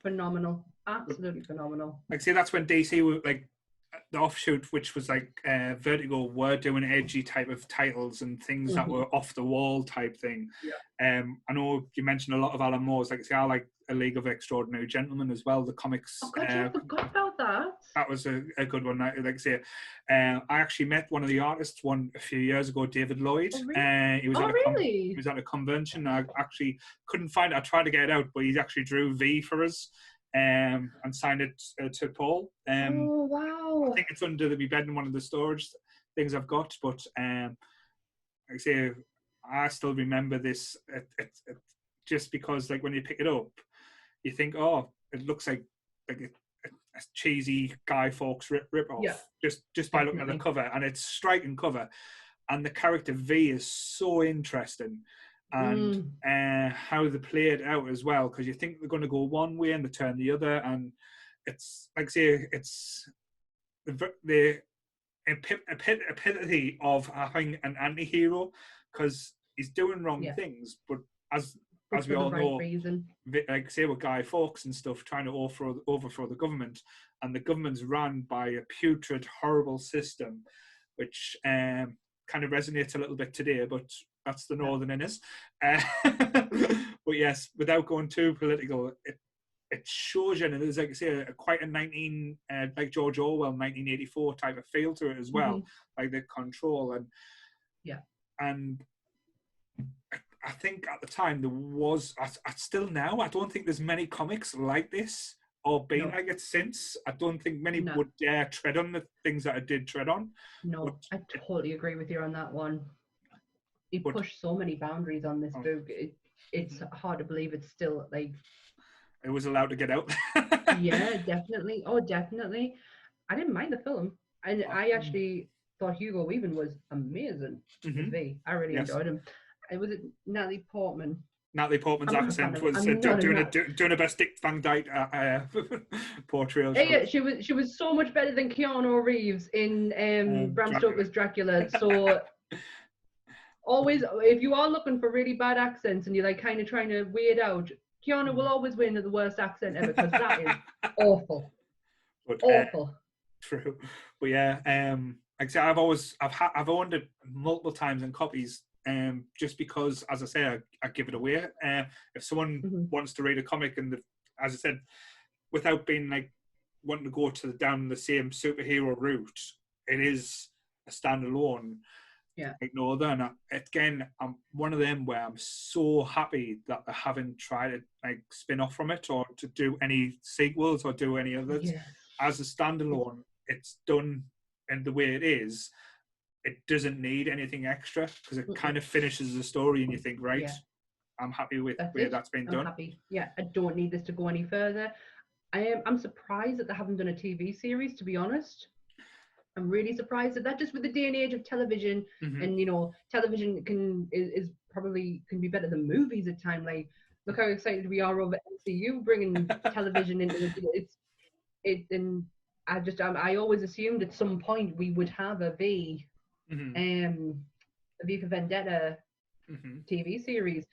Phenomenal, absolutely phenomenal. Like, see, that's when DC were like the offshoot, which was like Vertigo, were doing edgy type of titles and things that were off the wall type thing. I know you mentioned a lot of Alan Moore's, like, see, I like A League of Extraordinary Gentlemen as well, the comics. Oh God, I forgot about that. That was a good one. Like I say, I actually met one of the artists a few years ago, David Lloyd. Oh, really? He was at a convention. I actually couldn't find it. I tried to get it out, but he actually drew V for us. And signed it to Paul. Oh, wow. I think it's under the bed in one of the storage things I've got. But like I say, I still remember this. It just because, like, when you pick it up, you think, oh, it looks like a cheesy Guy Fawkes rip off. Just by looking at the cover, and it's striking cover, and the character V is so interesting. And how they play it out as well, because you think they're going to go one way and they turn the other, and it's like, say, it's the epitome of having an anti-hero, because he's doing wrong things, but as we all know, like, say, with Guy Fawkes and stuff, trying to overthrow the government, and the government's run by a putrid, horrible system, which kind of resonates a little bit today, but that's the northern in us. But yes, without going too political, it shows you, and there's, like I say, quite a like George Orwell 1984 type of feel to it as well, like the control and I think at the time there was, still now, I don't think there's many comics like this or been like it since. I don't think many would dare tread on the things that I did tread on. No, I totally agree with you on that one. He pushed so many boundaries on this book. It's hard to believe it's still, like, it was allowed to get out. Yeah, definitely. Oh, definitely. I didn't mind the film. I actually thought Hugo Weaving was amazing. I really enjoyed him. It was Natalie Portman. Natalie Portman's accent was doing a best Dick Van Dyke portrayal. Yeah, she was so much better than Keanu Reeves in Bram Stoker's Dracula. So always, if you are looking for really bad accents and you're like kind of trying to weird out, Keanu will always win the worst accent ever, because that is awful. But, awful. True, but yeah, like I say, I've owned it multiple times in copies. Just because, as I say, I give it away. If someone wants to read a comic, and as I said, without being like wanting to go down the same superhero route, it is a standalone. Like no other. And again, I'm one of them where I'm so happy that they haven't tried to like spin off from it or to do any sequels or do any others. As a standalone, it's done in the way it is. It doesn't need anything extra, because it kind of finishes the story, and you think, right, I'm happy with the way that's been done. I'm happy. Yeah, I don't need this to go any further. I'm surprised that they haven't done a TV series, to be honest. I'm really surprised at that, just with the day and age of television, and you know, television can be better than movies at times. Like, look how excited we are over MCU bringing television into it. And I always assumed at some point we would have a V for Vendetta TV series.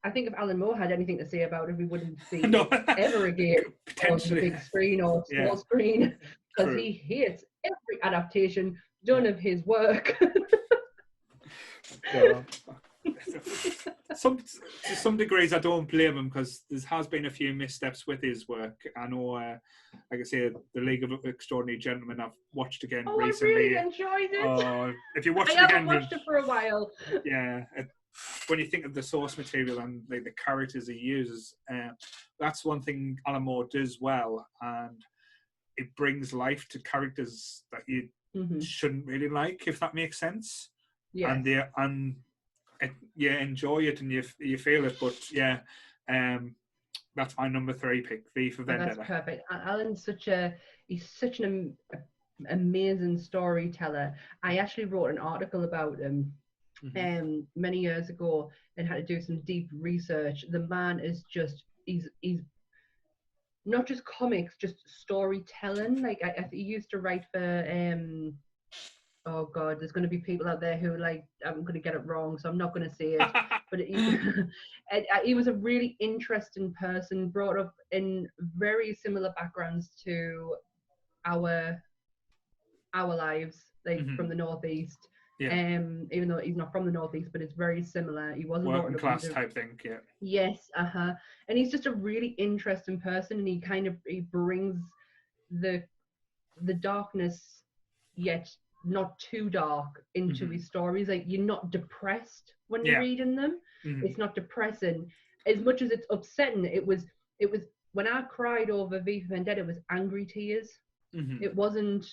I think if Alan Moore had anything to say about it, we wouldn't see it ever again on the big screen or small screen, because he hates every adaptation done of his work. To some degrees, I don't blame him, because there has been a few missteps with his work. I know, like I say, The League of Extraordinary Gentlemen I've watched again recently. I really enjoyed it. If you watch it again, I haven't watched it for a while. Yeah, when you think of the source material and like the characters he uses, that's one thing Alan Moore does well, and it brings life to characters that you shouldn't really like, if that makes sense. Yeah, and you enjoy it and you feel it, but yeah, That's my number 3 pick, V for Vendetta. That's perfect. Alan's he's such an amazing storyteller. I actually wrote an article about him many years ago and had to do some deep research. The man is just he's not just comics, just storytelling. Like he used to write for oh god, there's going to be people out there who like I'm going to get it wrong, so I'm not going to say it. But he was a really interesting person, brought up in very similar backgrounds to our lives, like from the Northeast. Yeah. Even though he's not from the Northeast, but it's very similar. He wasn't working class type thing. Yeah. Yes. And he's just a really interesting person, and he brings the darkness, yet not too dark, into his stories. Like, you're not depressed when you're reading them. It's not depressing as much as it's upsetting. It was when I cried over V for Vendetta, it was angry tears. It wasn't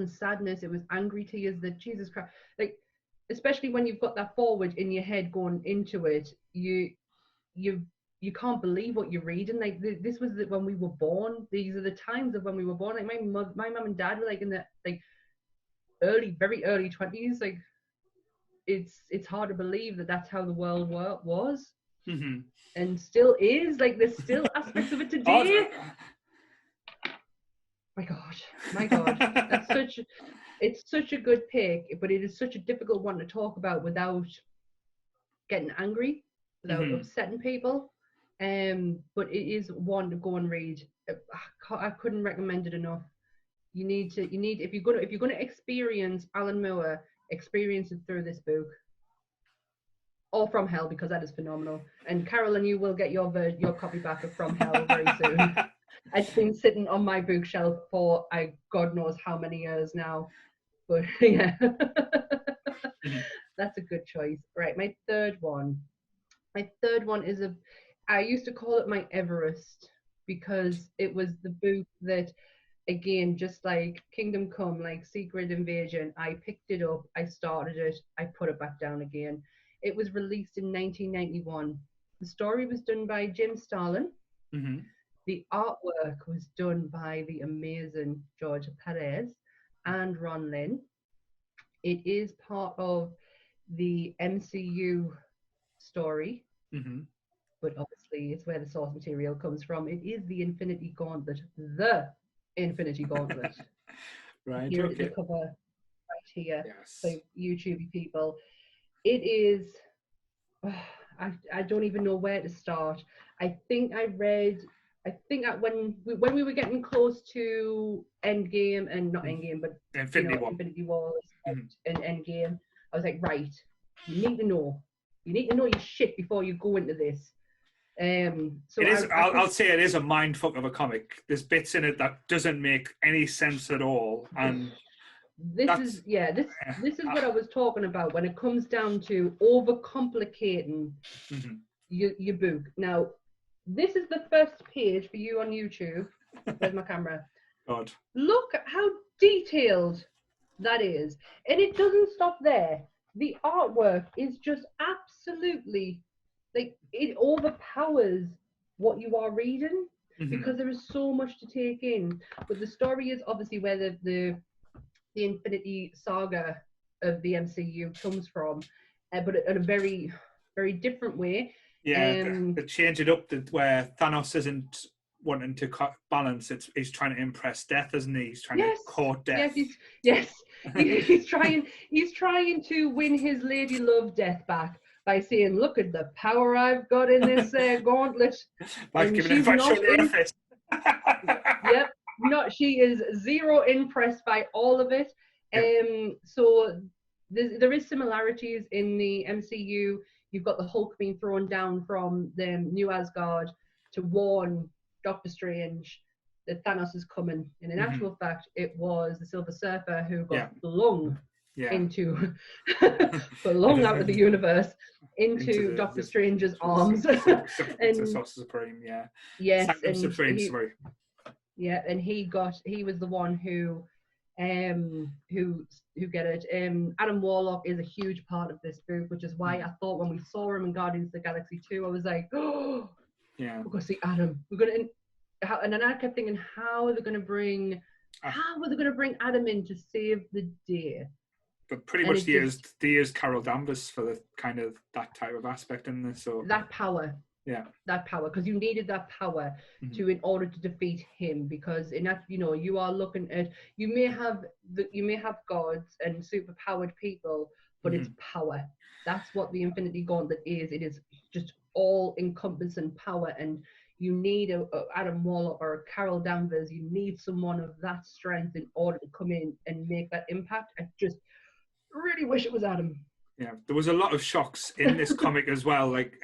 sadness, it was angry tears that Jesus Christ, like, especially when you've got that forward in your head going into it, you can't believe what you're reading. Like, this was when we were born. These are the times of when we were born. Like, my mum and dad were like in the like very early 20s. Like, it's hard to believe that that's how the world was and still is. Like, there's still aspects of it today. My God, it's such a good pick, but it is such a difficult one to talk about without getting angry, without upsetting people. But it is one to go and read. I couldn't recommend it enough. You need if you're gonna experience Alan Moore, experience it through this book, or From Hell, because that is phenomenal. And Carolyn, you will get your copy back of From Hell very soon. It's been sitting on my bookshelf for God knows how many years now. But yeah, that's a good choice. Right, my third one is I used to call it my Everest, because it was the book that, again, just like Kingdom Come, like Secret Invasion, I picked it up, I started it, I put it back down again. It was released in 1991. The story was done by Jim Starlin. The artwork was done by the amazing George Perez and Ron Lin. It is part of the MCU story, but obviously it's where the source material comes from. It is the Infinity Gauntlet. The Infinity Gauntlet. Right, here okay. The cover right here. Yes. So YouTube people. It is... I don't even know where to start. I think when we were getting close to Endgame, and not Endgame, but Infinity Wars and Endgame, I was like, right, you need to know your shit before you go into this. So it is. I'll say it is a mindfuck of a comic. There's bits in it that doesn't make any sense at all, and this is what I was talking about when it comes down to overcomplicating your book. Now, this is the first page for you on YouTube. Where's my camera? God. Look at how detailed that is. And it doesn't stop there. The artwork is just absolutely, like, it overpowers what you are reading, because there is so much to take in. But the story is obviously where the Infinity Saga of the MCU comes from, but in a very, very different way. Yeah, they change it up where Thanos isn't wanting to balance. He's trying to impress Death, isn't he? He's trying to court Death. He's trying to win his lady love Death back by saying, "Look at the power I've got in this gauntlet." Like giving it Yep. She is zero impressed by all of it. So there is similarities in the MCU. You've got the Hulk being thrown down from the New Asgard to warn Doctor Strange that Thanos is coming. And in actual fact, it was the Silver Surfer who got flung into flung out of the universe into Doctor Strange's arms. And Supreme, yes, and Supreme, sorry. Yeah, and he was the one who who get it. Adam Warlock is a huge part of this book, which is why I thought when we saw him in Guardians of the Galaxy 2, I was like, oh, yeah, we're going to see Adam. And then I kept thinking, how are they going to bring Adam in to save the day? But pretty much they used Carol Danvers for the kind of that type of aspect in this. So that power. Yeah. That power, because you needed that power in order to defeat him, because in that, you are looking at, you may have gods and super powered people, but it's power. That's what the Infinity Gauntlet is. It is just all encompassing power, and you need a Adam Warlock or a Carol Danvers. You need someone of that strength in order to come in and make that impact. I just really wish it was Adam. Yeah, there was a lot of shocks in this comic as well, like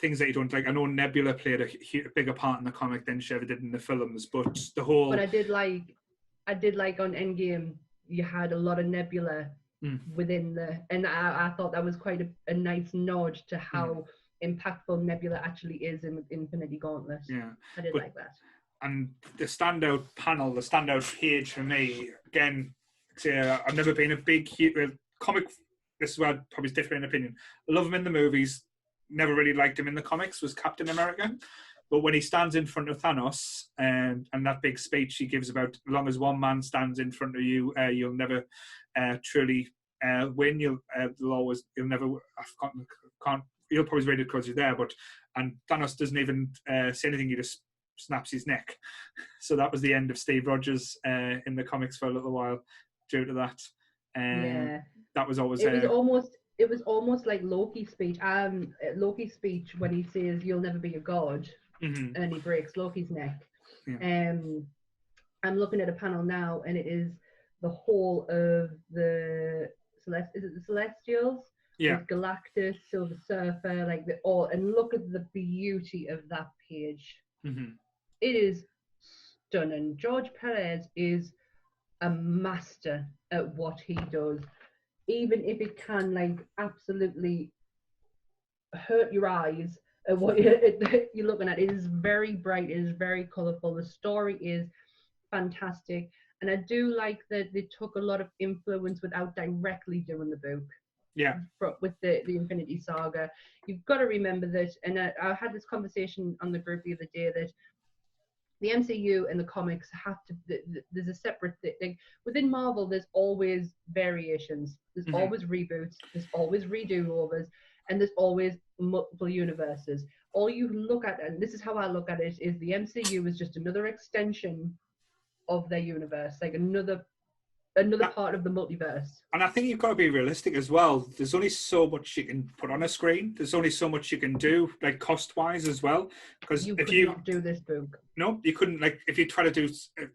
things that you don't like. I know Nebula played a bigger part in the comic than she ever did in the films, but the whole. But I did like on Endgame, you had a lot of Nebula within and I thought that was quite a nice nod to how impactful Nebula actually is in Infinity Gauntlet. Yeah, I did like that. And the standout panel, the standout page for me, again, I've never been a big comic. This is where I'd probably differ in opinion. I love him in the movies. Never really liked him in the comics. Was Captain America, but when he stands in front of Thanos and that big speech he gives about, as long as one man stands in front of you, you'll never truly win. You'll never. I can't. You'll probably read it because you're there, and Thanos doesn't even say anything. He just snaps his neck. So that was the end of Steve Rogers in the comics for a little while due to that. That was always. It was almost like Loki's speech. Loki's speech when he says "You'll never be a god," and he breaks Loki's neck. Yeah. I'm looking at a panel now, and it is the whole of the Celestials? Yeah. With Galactus, Silver Surfer, and look at the beauty of that page. It is stunning. George Perez is a master at what he does. Even if it can absolutely hurt your eyes at what you're looking at. It is very bright, it is very colourful, the story is fantastic, and I do like that they took a lot of influence without directly doing the book. Yeah. With the Infinity Saga. You've got to remember that, and I had this conversation on the group the other day, that the MCU and the comics have to, there's a separate thing. Within Marvel, there's always variations. There's always reboots. There's always redo-overs. And there's always multiple universes. All you look at, and this is how I look at it, is the MCU is just another extension of their universe. Another part of the multiverse. And I think you've got to be realistic as well. There's only so much you can put on a screen. There's only so much you can do, cost-wise as well. Because if you not do this book, no, you couldn't. If you try to do,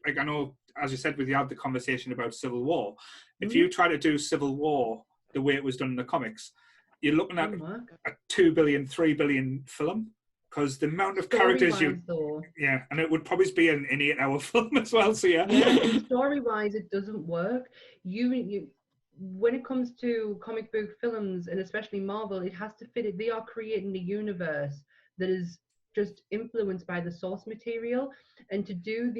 I know, as you said, you had the conversation about Civil War. If you try to do Civil War the way it was done in the comics, you're looking at a 2 billion, 3 billion film. Because the amount of characters and it would probably be an 8-hour film as well. So story-wise, it doesn't work. You when it comes to comic book films, and especially Marvel, it has to fit it. They are creating a universe that is just influenced by the source material, and to do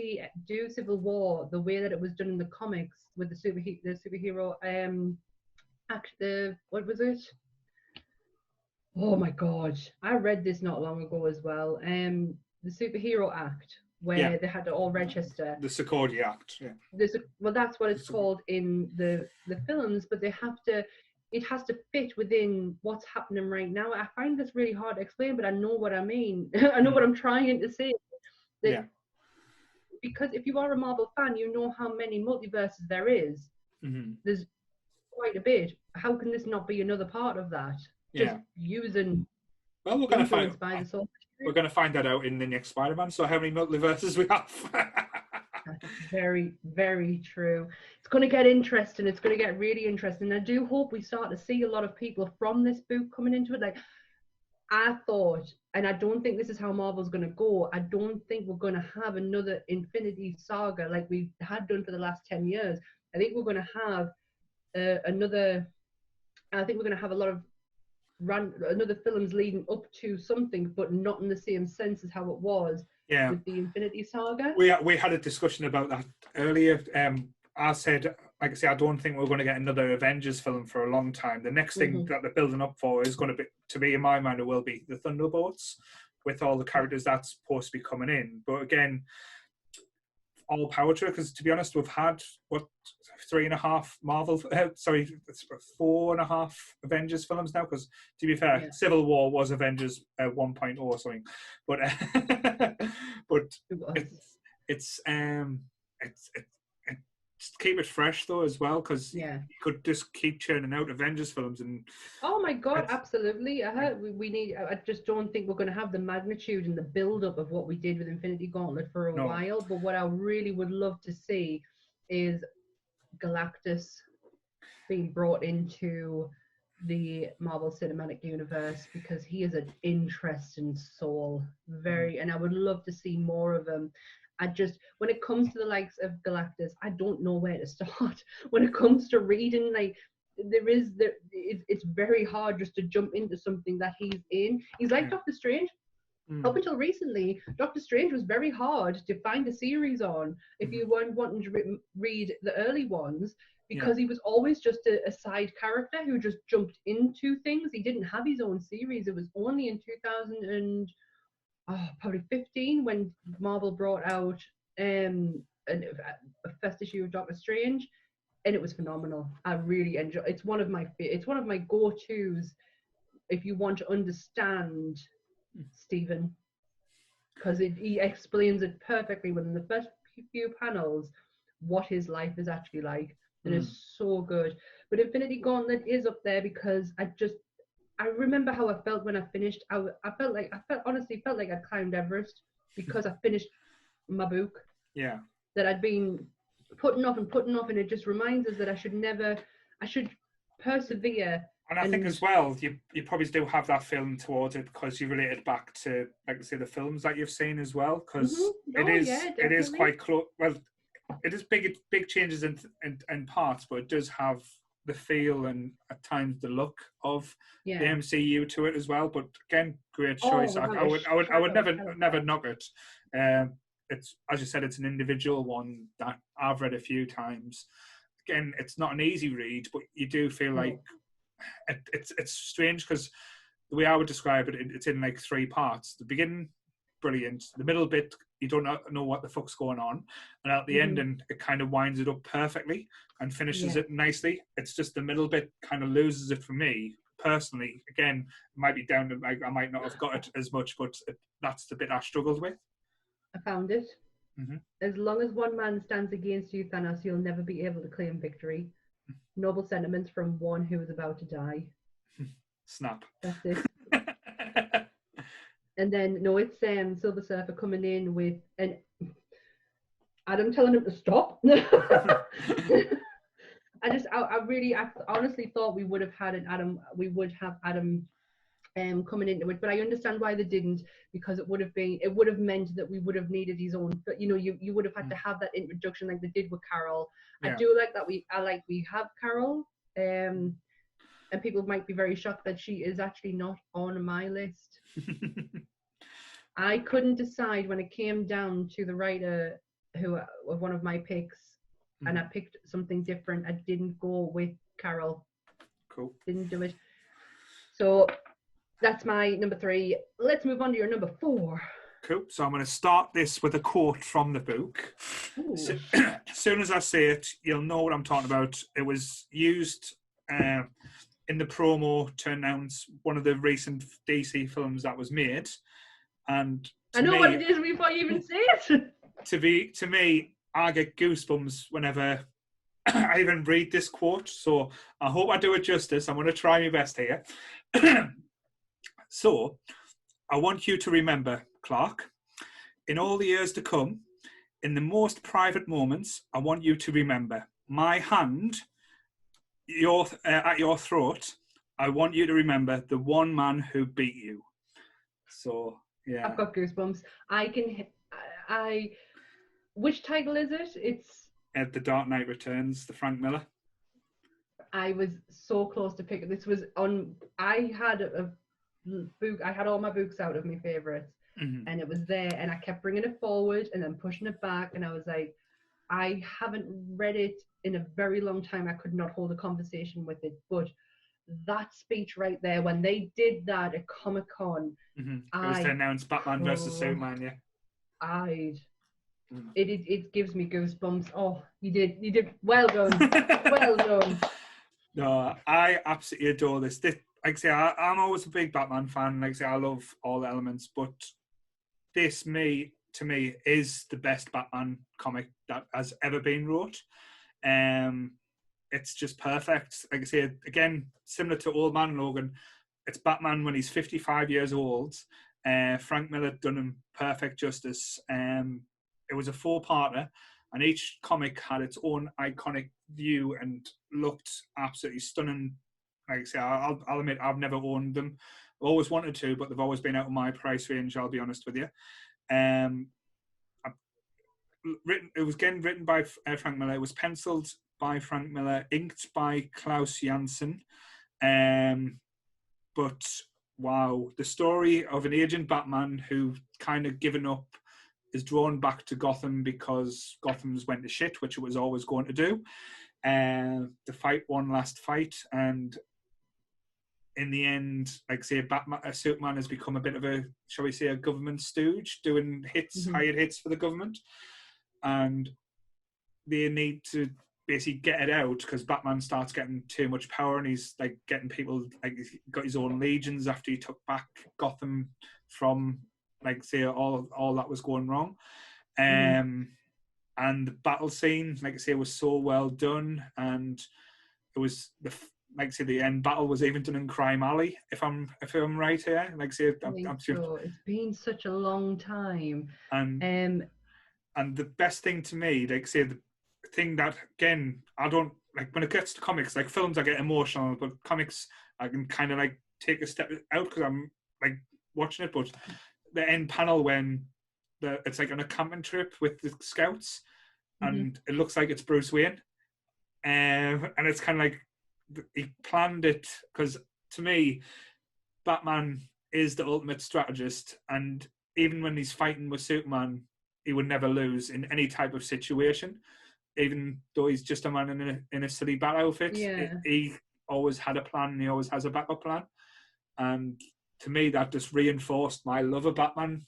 Civil War the way that it was done in the comics with the superhero what was it? Oh my God, I read this not long ago as well. The Superhero Act, where they had to all register. The Sokovia Act, yeah. That's what it's called in the films, but it has to fit within what's happening right now. I find this really hard to explain, but I know what I mean. I know what I'm trying to say. Because if you are a Marvel fan, you know how many multiverses there is. There's quite a bit. How can this not be another part of that? Just using. Well, we're going to find that out in the next Spider-Man. So how many multiverses we have? That's very, very true. It's going to get interesting. It's going to get really interesting. I do hope we start to see a lot of people from this book coming into it. I thought, and I don't think this is how Marvel's going to go. I don't think we're going to have another Infinity Saga like we had done for the last 10 years. I think we're going to have I think we're going to have a lot of another films leading up to something, but not in the same sense as how it was Yeah. with the Infinity Saga. We had a discussion about that earlier. I said, like I say, I don't think we're going to get another Avengers film for a long time. The next thing that they're building up for is going to be, in my mind, it will be the Thunderbolts, with all the characters that's supposed to be coming in. But again, all power to it, because to be honest, we've had 3.5 Marvel, 4.5 Avengers films now. Because to be fair, Civil War was Avengers 1.0 or something, but it's just keep it fresh though as well, because you could just keep churning out Avengers films. And oh my god, absolutely. I heard we need. I just don't think we're going to have the magnitude and the build up of what we did with Infinity Gauntlet for a while. But what I really would love to see is Galactus being brought into the Marvel Cinematic Universe, because he is an interesting soul, and I would love to see more of him. When it comes to the likes of Galactus, I don't know where to start. When it comes to reading, like it's very hard just to jump into something that he's in. He's like Doctor Strange. Up until recently, Doctor Strange was very hard to find a series on if you weren't wanting to read the early ones, because he was always just a side character who just jumped into things. He didn't have his own series. It was only in 2015 when Marvel brought out a first issue of Doctor Strange, and it was phenomenal. I really enjoy. It's one of my go-tos if you want to understand Stephen, because he explains it perfectly within the first few panels what his life is actually like, and it's so good. But Infinity Gauntlet is up there because I remember how I felt when I finished. I honestly felt like I'd climbed Everest, because I finished my book. Yeah. That I'd been putting off, and it just reminds us that I should persevere. And I think as well, you probably do have that feeling towards it because you relate it back to, like I say, the films that you've seen as well, because it is quite close. Well, it is big changes in parts, but it does have the feel and at times the look of the MCU to it as well. But again, great choice. I would never knock it. It's, as you said, it's an individual one that I've read a few times. Again, it's not an easy read, but you do feel like it's strange, because the way I would describe it, it's in like 3 parts. The beginning, brilliant. The middle bit, you don't know what the fuck's going on, and at the end, and it kind of winds it up perfectly and finishes it nicely. It's just the middle bit kind of loses it for me personally. Again, it might be down to, like, I might not have got it as much, but that's the bit I struggled with. I found it. As long as one man stands against you, Thanos, you'll never be able to claim victory. Noble sentiments from one who is about to die. Snap. That's it. And then it's Silver Surfer coming in with an Adam telling him to stop. I honestly thought we would have had Adam coming into it, but I understand why they didn't, because it would have meant that we would have needed his own, but you would have had to have that introduction like they did with Carol. I do like that we have Carol, and people might be very shocked that she is actually not on my list. I couldn't decide when it came down to the writer of one of my picks, and I picked something different. I didn't go with Carol. Cool. Didn't do it. So that's my number 3. Let's move on to your number 4. Cool. So I'm going to start this with a quote from the book. So, as soon as I say it, you'll know what I'm talking about. It was used in the promo to announce one of the recent DC films that was made. And I know what it is before you even say it. To me, I get goosebumps whenever I even read this quote. So I hope I do it justice. I'm going to try my best here. So, I want you to remember, Clark, in all the years to come, in the most private moments, I want you to remember my hand at your throat. I want you to remember the one man who beat you. So, yeah. I've got goosebumps. Which title is it? It's The Dark Knight Returns, the Frank Miller. I was so close to pick it. This was on. I had a book. I had all my books out of my favorites, and it was there, and I kept bringing it forward and then pushing it back, and I was like, I haven't read it in a very long time. I could not hold a conversation with it, but that speech right there, when they did that at Comic-Con, it was to announce Batman versus Superman. It gives me goosebumps. Oh, you did well done. Well done. No, I absolutely adore this. Like I say, I'm always a big Batman fan. Like I say, I love all the elements, but this, to me, is the best Batman comic that has ever been wrote. It's just perfect. Like I say, again, similar to Old Man Logan, it's Batman when he's 55 years old. Frank Miller done him perfect justice. It was a 4-parter, and each comic had its own iconic view and looked absolutely stunning. Like I say, I'll admit I've never owned them. I've always wanted to, but they've always been out of my price range, I'll be honest with you. It was again written by Frank Miller. It was penciled by Frank Miller, inked by Klaus Janson. But wow, the story of an aging Batman who kind of given up is drawn back to Gotham because Gotham's went to shit, which it was always going to do. To fight one last fight, and in the end, like say, Superman has become a bit of a, shall we say, a government stooge, doing hired hits for the government, and they need to basically get it out because Batman starts getting too much power, and he's like getting people, like he's got his own legions after he took back Gotham from, like say, all that was going wrong. And the battle scene, like I say, was so well done, and it was the end battle was even done in Crime Alley, if I'm right here. Like I say, I'm sure. It's been such a long time, and the best thing to me, like say, the thing that again I don't like when it gets to comics, like films I get emotional, but comics I can kind of like take a step out because I'm like watching it. But the end panel when it's like on a camping trip with the scouts, and it looks like it's Bruce Wayne, and it's kind of like he planned it, because to me, Batman is the ultimate strategist, and even when he's fighting with Superman, he would never lose in any type of situation, even though he's just a man in a silly bat outfit. He always had a plan, and he always has a backup plan, and to me that just reinforced my love of Batman,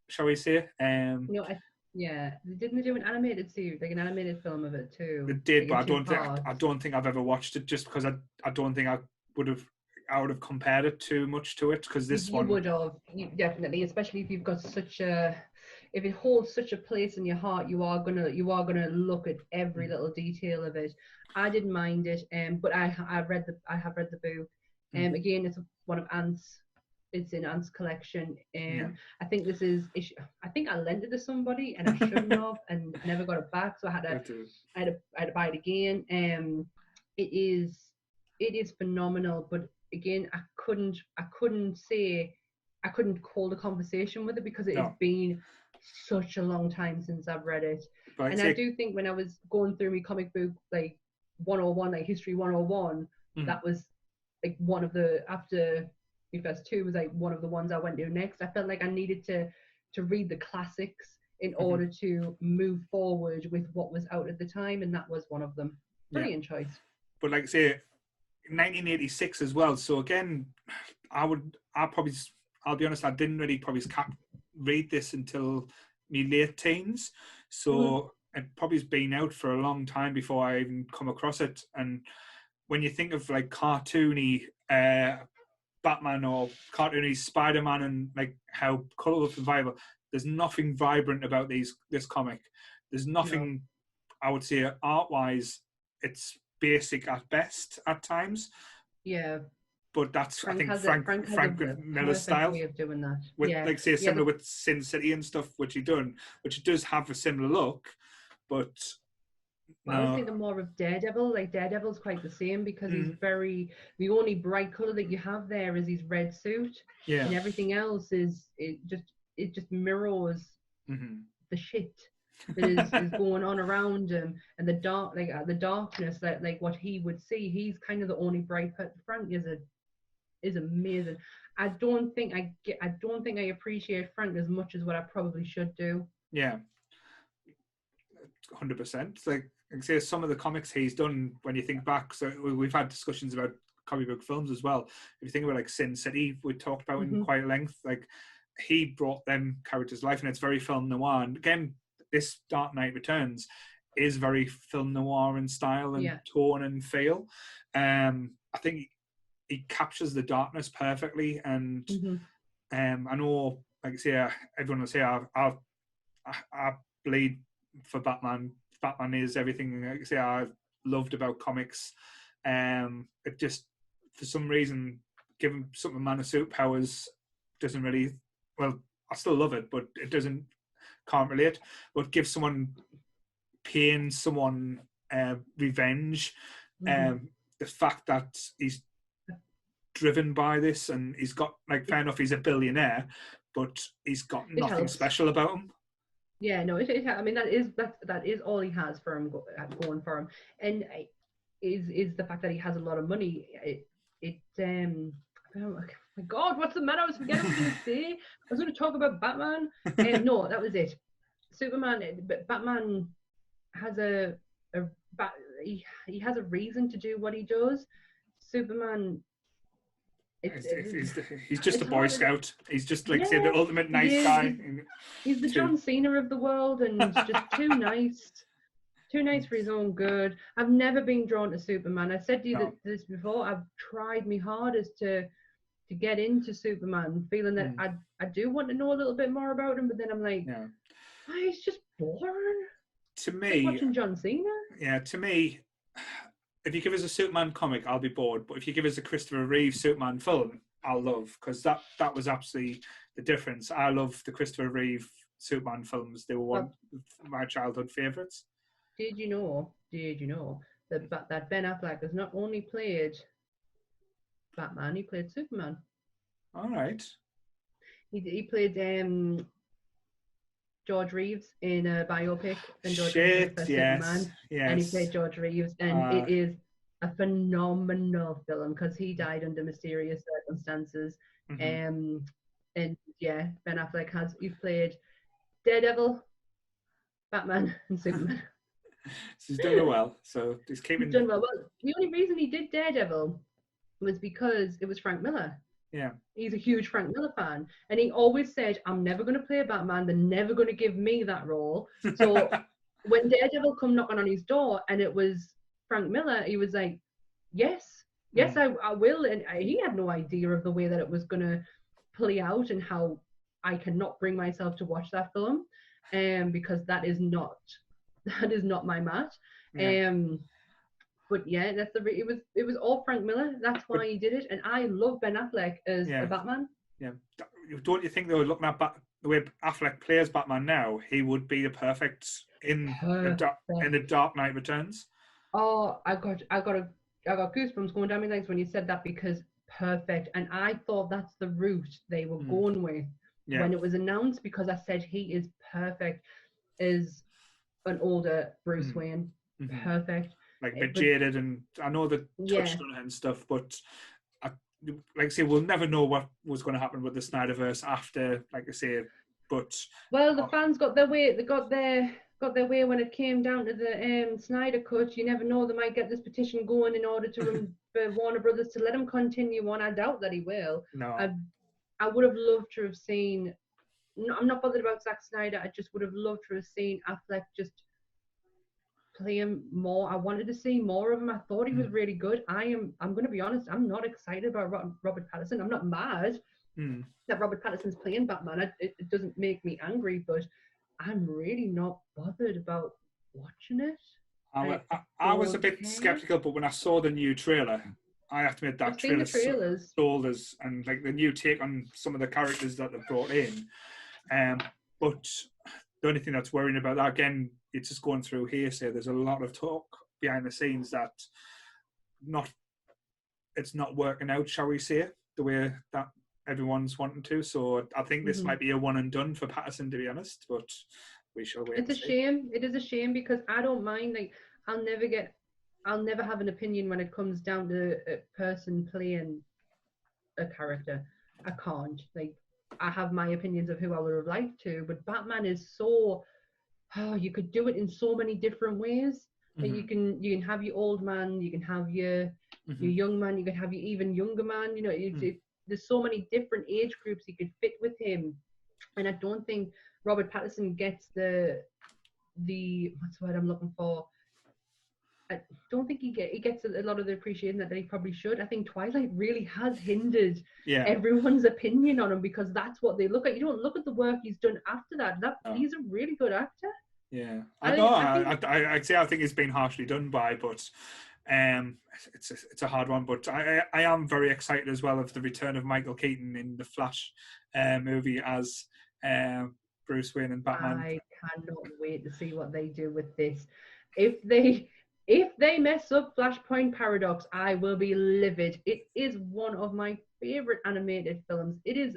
shall we say. Didn't they do an animated series, like an animated film of it too? It did, like, but I don't think I've ever watched it, just because I don't think I would have compared it too much to it, because this one would have, definitely, especially if you've got if it holds such a place in your heart, you are gonna look at every little detail of it. I didn't mind it, but I have read the book. Again, it's one of Ant's. It's in Ant's collection. I think this is. I think I lent it to somebody and I shouldn't have, and I never got it back. So I had to buy it again. It is phenomenal, but again, I couldn't hold a conversation with it because it has been such a long time since I've read it. And I do think when I was going through my comic book like 101, like History 101, that was like one of the, after my first two was like one of the ones I went to next. I felt like I needed to read the classics in order to move forward with what was out at the time, and that was one of them. Brilliant choice. But like I say, 1986 as well. So again, I'll be honest, I didn't really probably read this until my late teens. So it probably has been out for a long time before I even come across it. And when you think of like cartoony Batman or cartoony Spider-Man and like how colourful and vibrant, there's nothing vibrant about this comic. There's nothing, I would say, art-wise, it's basic at best at times. Yeah. But that's, Frank Miller's style. Way of doing that. Like say similar with Sin City and stuff, which it does have a similar look, but I was thinking more of Daredevil. Like Daredevil's quite the same because he's the only bright colour that you have there is his red suit. And everything else it just mirrors the shit that is going on around him, and the darkness that like what he would see. He's kind of the only bright part. Frank is is amazing. I don't think I appreciate Frank as much as what I probably should do. Yeah, 100%. Like I say, some of the comics he's done, when you think back, so we've had discussions about comic book films as well. If you think about like Sin City, we talked about in quite length, like he brought them characters to life, and it's very film noir. And again, this Dark Knight Returns is very film noir in style and tone and feel. I think he captures the darkness perfectly, and I know, like I say, everyone will say I bleed for Batman. Batman is everything, like I say, I've loved about comics. It just, for some reason, giving Superman a suit powers doesn't really, well, I still love it, but it can't relate. But give someone pain, someone revenge, the fact that he's driven by this, and he's got, like, fair enough, he's a billionaire, but he's got nothing special about him. Yeah, no, I mean, that is all he has for him going for him, and is the fact that he has a lot of money. Oh my God, what's the matter? I was forgetting what I was going to say. I was going to talk about Batman. No, that was it. Superman, but Batman has he has a reason to do what he does. Superman, he's just a Boy Scout. He's just, like, say, the ultimate nice guy. He's the John Cena of the world, and just too nice for his own good. I've never been drawn to Superman. I said to you this before. I've tried my hardest to get into Superman, feeling that I do want to know a little bit more about him, but then I'm like, he's just boring. To me, like watching John Cena. Yeah, to me, if you give us a Superman comic, I'll be bored. But if you give us a Christopher Reeve Superman film, I'll love, because that was absolutely the difference. I love the Christopher Reeve Superman films. They were one of my childhood favourites. Did you know that Ben Affleck has not only played Batman, he played Superman. All right. He played George Reeves in a biopic, and George Reeves was Superman, and he played George Reeves, and it is a phenomenal film because he died under mysterious circumstances. And Ben Affleck he's played Daredevil, Batman, and Superman. So he's done well. So he's done well. Well, the only reason he did Daredevil was because it was Frank Miller. Yeah. He's a huge Frank Miller fan. And he always said, I'm never going to play a Batman. They're never going to give me that role. So when Daredevil come knocking on his door and it was Frank Miller, he was like, yes, I will. And he had no idea of the way that it was going to play out and how I cannot bring myself to watch that film. Because that is not my match. Yeah. But yeah, it was all Frank Miller. That's why he did it, and I love Ben Affleck as a Batman. Yeah, don't you think, though, looking at the way Affleck plays Batman now, he would be the perfect in the Dark Knight Returns? Oh, I got goosebumps going down my legs when you said that, because perfect, and I thought that's the route they were going with when it was announced, because I said he is perfect as an older Bruce Wayne, perfect. Like a bit jaded, and I know that touched on it and stuff, but like I say, we'll never know what was going to happen with the Snyderverse after, like I say. But the fans got their way. They got their way when it came down to the Snyder cut. You never know; they might get this petition going in order to for Warner Brothers to let him continue on. I doubt that he will. No, I would have loved to have seen. No, I'm not bothered about Zack Snyder. I just would have loved to have seen Affleck just play him more. I wanted to see more of him. I thought he was really good. I'm going to be honest, I'm not excited about Robert Pattinson. I'm not mad that Robert Pattinson's playing Batman. It doesn't make me angry, but I'm really not bothered about watching it. I was a bit skeptical, but when I saw the new trailer, I have to admit that trailer sold us, and like the new take on some of the characters that they've brought in. But the only thing that's worrying about that, again, it's just going through hearsay. There's a lot of talk behind the scenes that it's not working out, shall we say, the way that everyone's wanting to. So I think this might be a one and done for Pattinson, to be honest, but we shall wait. It's a shame. It is a shame, because I don't mind. Like, I'll never have an opinion when it comes down to a person playing a character. I can't. Like, I have my opinions of who I would have liked to, but Batman is so, you could do it in so many different ways. Like, you can have your old man, you can have your young man, you can have your even younger man. You know, there's so many different age groups you could fit with him, and I don't think Robert Pattinson gets the what's the word I'm looking for. I don't think he gets a lot of the appreciation that he probably should. I think Twilight really has hindered everyone's opinion on him, because that's what they look at. You don't look at the work he's done after that. He's a really good actor. Yeah, I think it's been harshly done by, but it's a hard one. But I am very excited as well of the return of Michael Keaton in the Flash movie as Bruce Wayne and Batman. I cannot wait to see what they do with this. If they mess up Flashpoint Paradox, I will be livid. It is one of my favorite animated films. It is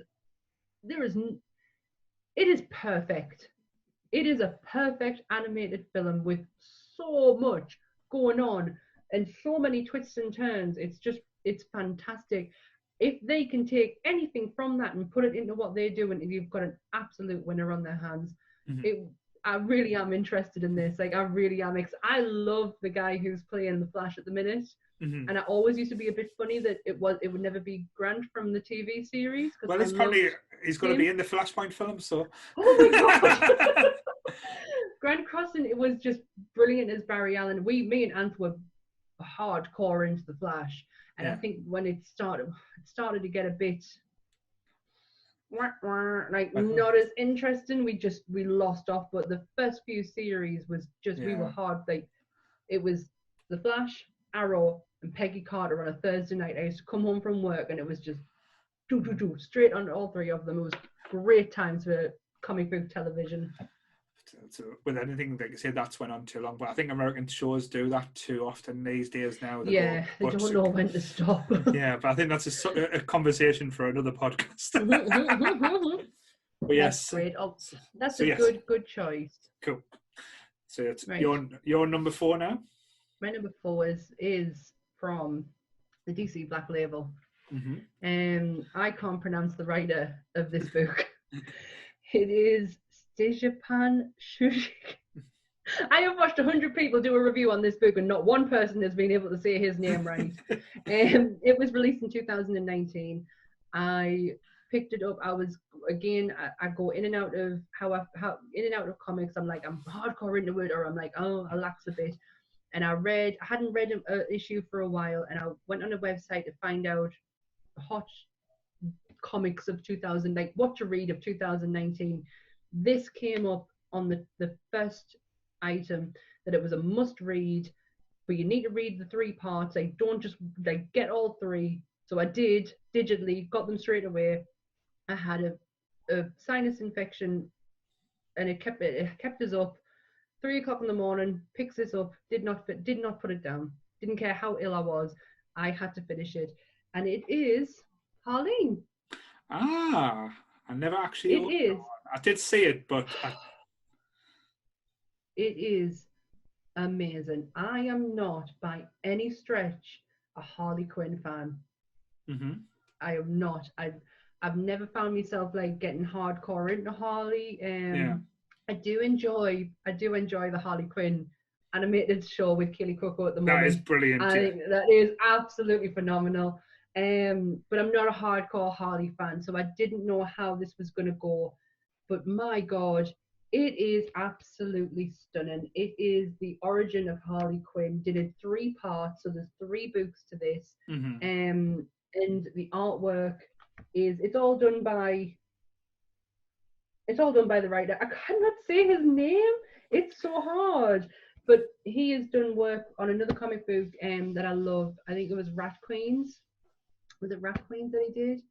perfect. It is a perfect animated film with so much going on and so many twists and turns. It's fantastic. If they can take anything from that and put it into what they're doing, and you've got an absolute winner on their hands. I really am interested in this. Like, I really am. I love the guy who's playing the Flash at the minute, and I always used to be a bit funny that it would never be Grant from the TV series. Well, he's going to be in the Flashpoint film, so. Oh my god! Grant Crossing, it was just brilliant as Barry Allen. Me and Ant were hardcore into the Flash, and I think when it started to get a bit like not as interesting. We lost off, but the first few series was just we were hard. Like, it was the Flash, Arrow, and Peggy Carter on a Thursday night. I used to come home from work and it was just straight on all three of them. It was great times for comic book television. So with anything, like I say, that's went on too long, but I think American shows do that too often these days now. They don't know when to stop. Yeah, but I think that's a conversation for another podcast. But yes, that's great. That's a good choice. Cool. So it's your number 4 now. My number 4 is from the DC Black Label. I can't pronounce the writer of this book. It is Stejepan Šušić. I have watched 100 people do a review on this book and not one person has been able to say his name right. It was released in 2019. I picked it up. I go in and out of comics. I'm hardcore into it, or I'm like, oh, I'll lax a bit. And I hadn't read an issue for a while, and I went on a website to find out hot comics of 2000, like what to read of 2019. This came up on the first item, that it was a must read, but you need to read the 3 parts. Like, don't just get all 3. So I did digitally, got them straight away. I had a sinus infection, and it kept us up. 3 o'clock in the morning, picks this up, did not put it down. Didn't care how ill I was. I had to finish it, and it is Harleen. I never actually. It is. I did see it, but it is amazing. I am not by any stretch a Harley Quinn fan. I am not. I've never found myself like getting hardcore into Harley. I do enjoy the Harley Quinn animated show with Keely Cuoco at the moment. That is brilliant. I think that is absolutely phenomenal. But I'm not a hardcore Harley fan, so I didn't know how this was going to go. But my God, it is absolutely stunning. It is the origin of Harley Quinn. Did it 3 parts, so there's 3 books to this. And the artwork it's all done by the writer. I cannot say his name. It's so hard. But he has done work on another comic book that I love. I think it was Rat Queens. Was it Rat Queens that he did?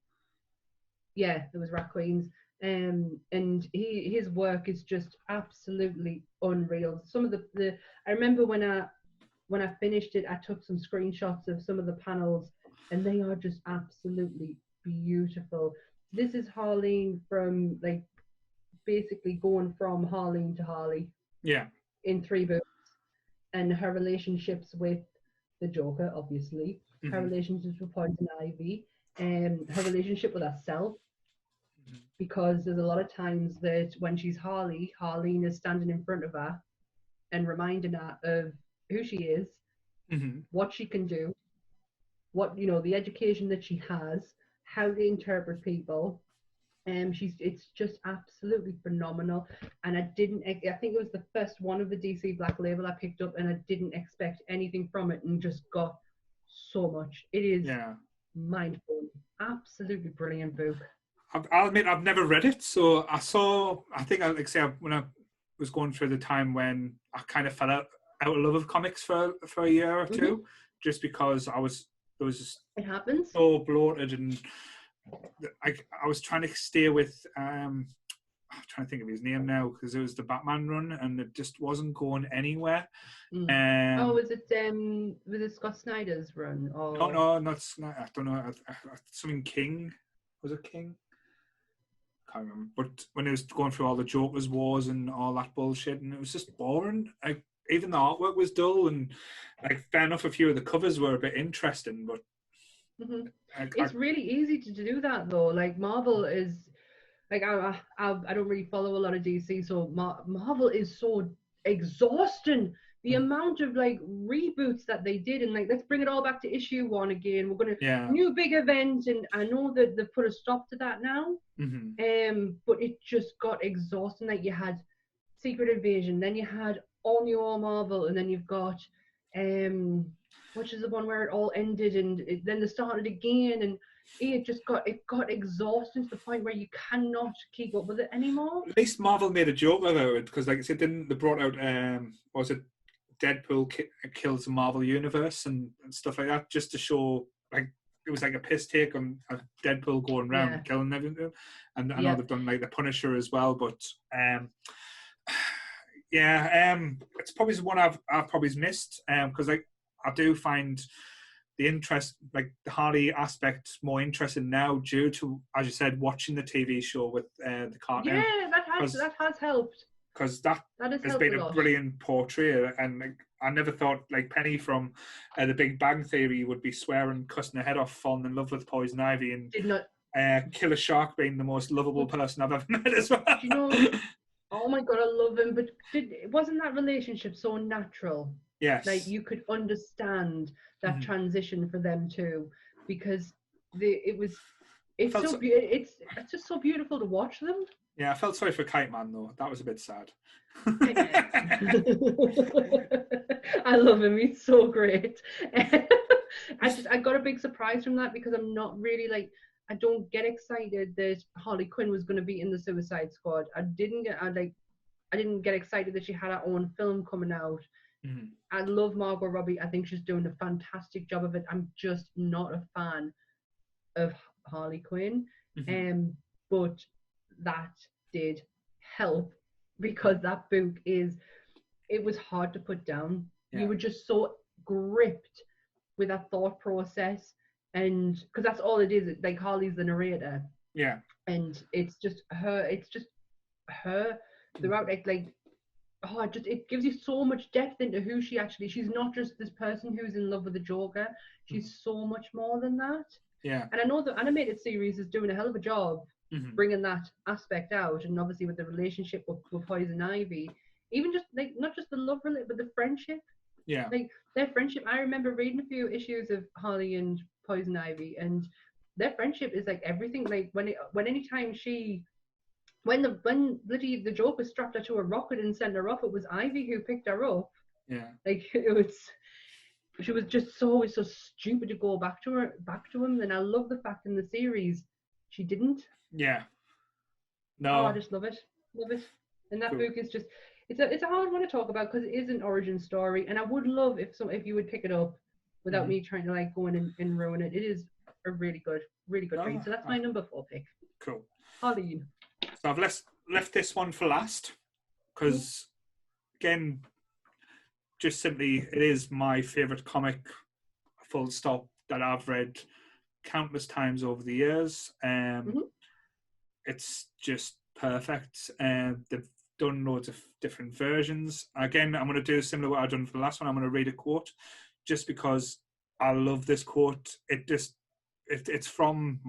Yeah, it was Rat Queens. And his work is just absolutely unreal. Some of the I remember when I finished it, I took some screenshots of some of the panels, and they are just absolutely beautiful. This is Harleen from like basically going from Harleen to Harley. Yeah. In 3 books, and her relationships with the Joker, obviously, her relationships with Poison Ivy, her relationship with herself, because there's a lot of times that when she's Harley, Harleen is standing in front of her and reminding her of who she is, what she can do, what, the education that she has, how to interpret people. It's just absolutely phenomenal. And I think it was the first one of the DC Black Label I picked up, and I didn't expect anything from it, and just got so much. It is mind-blowing. Absolutely brilliant book. I'll admit I've never read it, so I think when I was going through the time when I kind of fell out of love of comics for a year or two, just because it happens, so bloated, and I was trying to stay with I'm trying to think of his name now, because it was the Batman run and it just wasn't going anywhere. Was it Scott Snyder's run? Or... No, not Snyder. I don't know. Something King. Was it King? Can't remember. But when it was going through all the Joker's wars and all that bullshit, and it was just boring. Even the artwork was dull, and fair enough, a few of the covers were a bit interesting, but it's really easy to do that though. Marvel is I don't really follow a lot of DC, so Marvel is so exhausting. The amount of reboots that they did, and let's bring it all back to issue 1 again. We're gonna new big event, and I know that they've put a stop to that now. But it just got exhausting. You had Secret Invasion, then you had All New All Marvel, and then you've got which is the one where it all ended, and then they started again, and it got exhausting to the point where you cannot keep up with it anymore. At least Marvel made a joke about it, because like I said, they brought out was it Deadpool kills the Marvel universe and stuff like that, just to show it was a piss take on Deadpool going around killing everything. And I know they've done the Punisher as well, but it's probably the one I've probably missed, because I do find the interest, the Harley aspect, more interesting now due to, as you said, watching the TV show with the cartoon. Yeah, that has helped. Because that has been a brilliant portrayal, and I never thought Penny from The Big Bang Theory would be swearing, cussing her head off, falling in love with Poison Ivy, and Killer Shark being the most lovable person I've ever met as well. Oh my God, I love him. But wasn't that relationship so natural? Yes. You could understand that transition for them too, because it's just so beautiful to watch them. Yeah, I felt sorry for Kite Man though. That was a bit sad. I love him. He's so great. I got a big surprise from that, because I'm not really I don't get excited that Harley Quinn was going to be in the Suicide Squad. I didn't get excited that she had her own film coming out. I love Margot Robbie. I think she's doing a fantastic job of it. I'm just not a fan of Harley Quinn. But that did help, because that book it was hard to put down. You were just so gripped with that thought process, and because that's all it is. Harley's the narrator, and it's just her throughout. It gives you so much depth into who she's not just this person who's in love with the Joker. She's so much more than that. And I know the animated series is doing a hell of a job bringing that aspect out, and obviously with the relationship with Poison Ivy, even just not just the love relationship, but the friendship. Their friendship. I remember reading a few issues of Harley and Poison Ivy, and their friendship is everything. When the Joker strapped her to a rocket and sent her off, it was Ivy who picked her up. She was just so stupid to go back to him. And I love the fact in the series she didn't. I just love it. And that book is just it's a hard one to talk about, because it is an origin story, and I would love if you would pick it up without me trying to go in and ruin it. It is a really good read. So that's my number 4 pick. Cool. Harleen. So I've left this one for last, because again, just simply, it is my favourite comic, full stop, that I've read countless times over the years. It's just perfect. They've done loads of different versions. Again, I'm going to do similar to what I've done for the last one. I'm going to read a quote, just because I love this quote. It it's from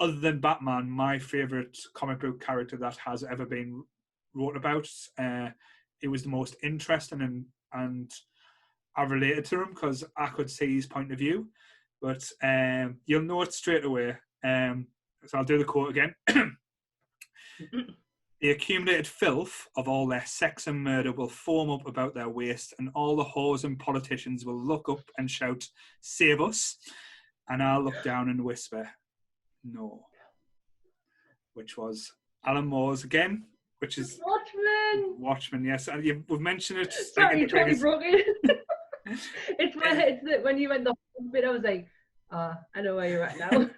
other than Batman, my favorite comic book character that has ever been wrote about. It was the most interesting, and I related to him because I could see his point of view. But you'll know it straight away. So I'll do the quote again. The accumulated filth of all their sex and murder will foam up about their waist, and all the whores and politicians will look up and shout, "Save us!" And I'll look down and whisper, "No." Which was Alan Moore's again, which is Watchmen, yes. And we've mentioned it. Sorry, you totally broke it. It's when you went the whole bit, I was like, I know where you're at now.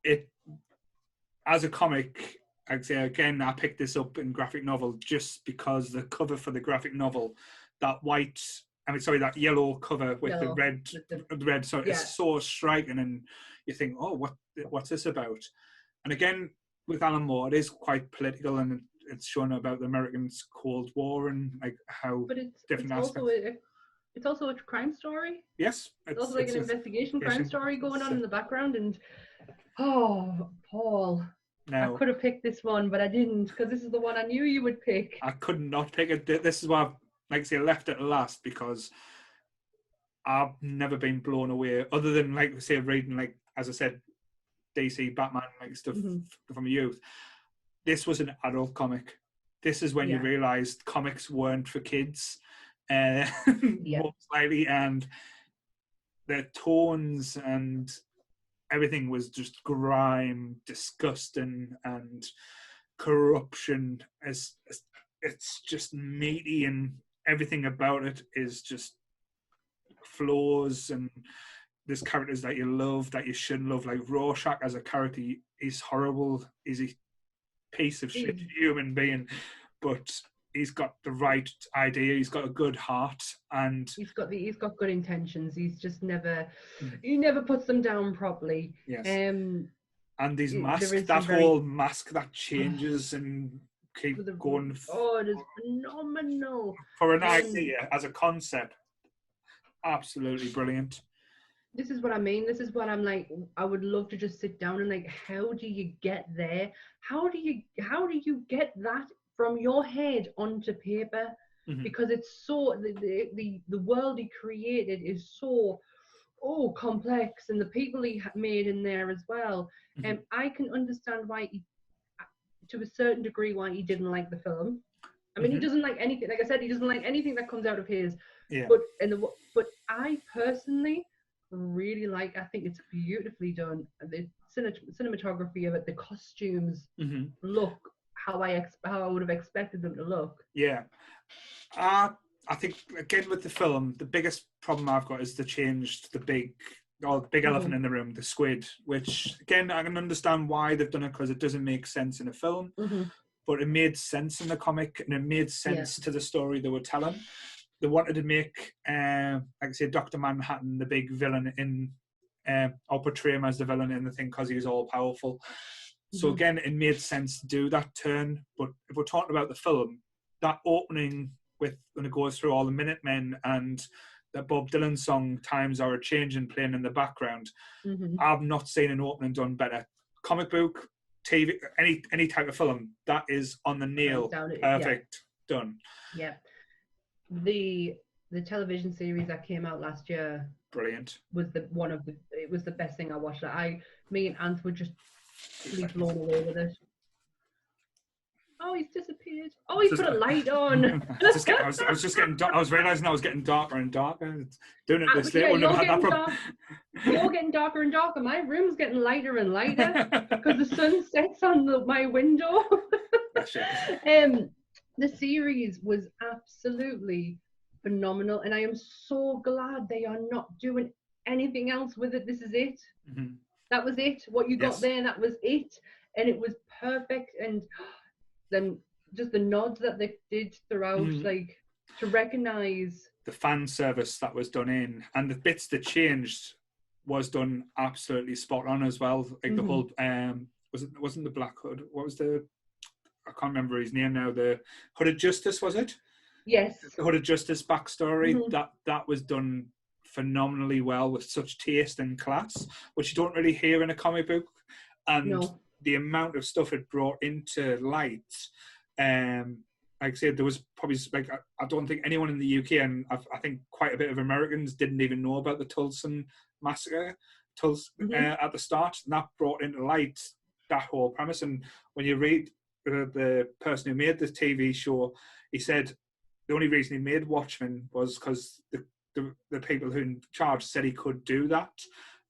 It, as a comic, I'd say again, I picked this up in graphic novel just because the cover for the graphic novel, that yellow cover with the red, so it's so striking, and you think, oh, what's this about? And again, with Alan Moore, it is quite political, and it's shown about the Americans' Cold War and like how different aspects. It's also a crime story. Yes, it's also like an investigation crime story going on in the background, and Paul. Now, I could have picked this one, but I didn't, because this is the one I knew you would pick. I could not pick it. This is why I left it last, because I've never been blown away, other than reading, as I said, DC, Batman, stuff from youth. This was an adult comic. This is when you realised comics weren't for kids, most likely, and the tones and everything was just grime, disgusting, and corruption. It's just meaty, and everything about it is just flaws, and there's characters that you love, that you shouldn't love. Like Rorschach as a character, he's horrible. He's a piece of shit human being, but he's got the right idea. He's got a good heart, and he's got good intentions. He's just he never puts them down properly. Yes. And his mask, whole mask that changes and keep going. Oh, it is phenomenal. For an idea, as a concept, absolutely brilliant. This is what I mean. This is what I'm like. I would love to just sit down and how do you get there? How do you get that from your head onto paper? Because it's so the world he created is so complex, and the people he made in there as well. And I can understand why to a certain degree, why he didn't like the film. I mean, he doesn't like anything. Like I said, he doesn't like anything that comes out of his. Yeah. But I personally really like. I think it's beautifully done. The cinematography of it, the costumes look how I would have expected them to look. Yeah. I think again with the film, the biggest problem I've got is they changed the big elephant in the room, the squid, which again I can understand why they've done it, because it doesn't make sense in a film, but it made sense in the comic, and it made sense to the story they were telling. They wanted to make, like I say, Dr. Manhattan the big villain in, or portray him as the villain in the thing because he's all powerful. So again, it made sense to do that turn. But if we're talking about the film, that opening when it goes through all the Minutemen and the Bob Dylan song "Times Are A-Changin'" playing in the background, I've not seen an opening done better. Comic book, TV, any type of film, that is on the nail, perfect, done. Yeah. The television series that came out last year, brilliant, was it was the best thing I watched. Me and Ant were just blown away with it. Oh, he's disappeared. Oh, he's put a light on. I was realising I was getting darker and darker. Doing it this late, wouldn't have had that problem. You're getting darker and darker. My room's getting lighter and lighter because the sun sets on my window. The series was absolutely phenomenal, and I am so glad they are not doing anything else with it. This is it. That was it. What you got there, that was it, and it was perfect. And then just the nods that they did throughout, like to recognise the fan service that was done in, and the bits that changed was done absolutely spot on as well. Like the whole wasn't the Black Hood? What was I can't remember his name now. The Hooded Justice, was it? Yes. The Hooded Justice backstory, that was done phenomenally well with such taste and class, which you don't really hear in a comic book. And the amount of stuff it brought into light, like I said, there was probably like I don't think anyone in the UK, and I think quite a bit of Americans didn't even know about the Tulsa massacre at the start. And that brought into light that whole premise. And when you read the person who made the TV show, he said the only reason he made Watchmen was because the people who in charge said he could do that,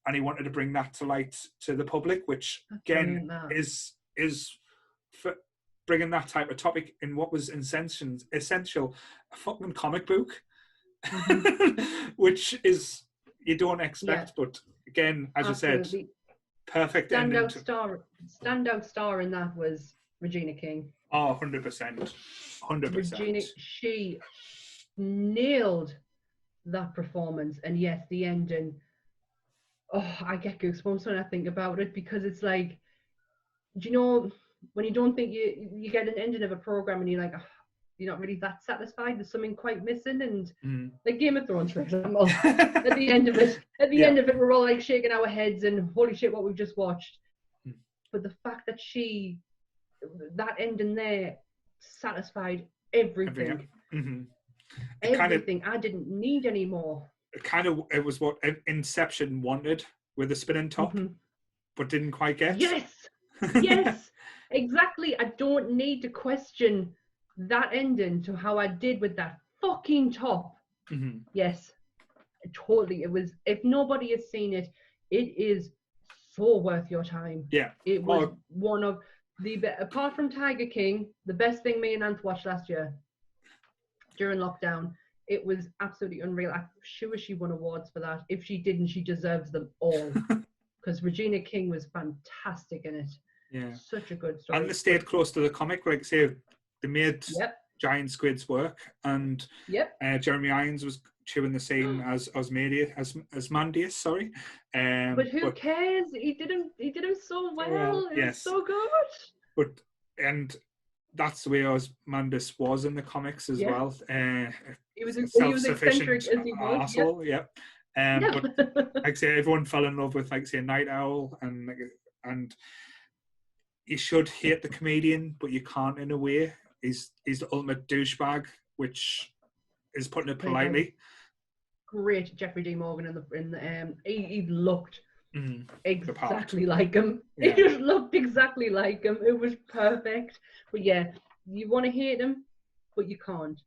and he wanted to bring that to light to the public, which again is for bringing that type of topic in what was essential a fucking comic book, which is you don't expect, but again, as Absolutely. I said, perfect standout star in that was Regina King. Oh, 100%. Regina, she nailed that performance. And yes, the ending, I get goosebumps when I think about it, because it's like, do you know, when you don't think you get an ending of a program and you're like, you're not really that satisfied, there's something quite missing. And like Game of Thrones, for example, at the end of it we're all like shaking our heads and holy shit, what we've just watched. But the fact that that ending there satisfied everything. Everything. I didn't need any more. It was what Inception wanted with a spinning top, but didn't quite get. Yes, exactly. I don't need to question that ending to how I did with that fucking top. Yes, totally. It was, if nobody has seen it, it is so worth your time. It was one of the apart from Tiger King, the best thing me and Ant watched last year during lockdown. It was absolutely unreal. I'm sure she won awards for that. If she didn't, she deserves them all, because Regina King was fantastic in it. Such a good story. And they stayed close to the comic, like say they made Giant Squid's work, and Jeremy Irons was chewing the same as Osmandius, sorry. But who cares? He did him so well. It was so good. And that's the way Osmandius was in the comics as well. He was eccentric as he was. Arsehole, but like say, everyone fell in love with like say Night Owl, and you should hate the comedian, but you can't in a way. He's the ultimate douchebag, which is putting it politely. Great Jeffrey D. Morgan in the he looked exactly like him. He just looked exactly like him. It was perfect. But yeah, you want to hate him, but you can't.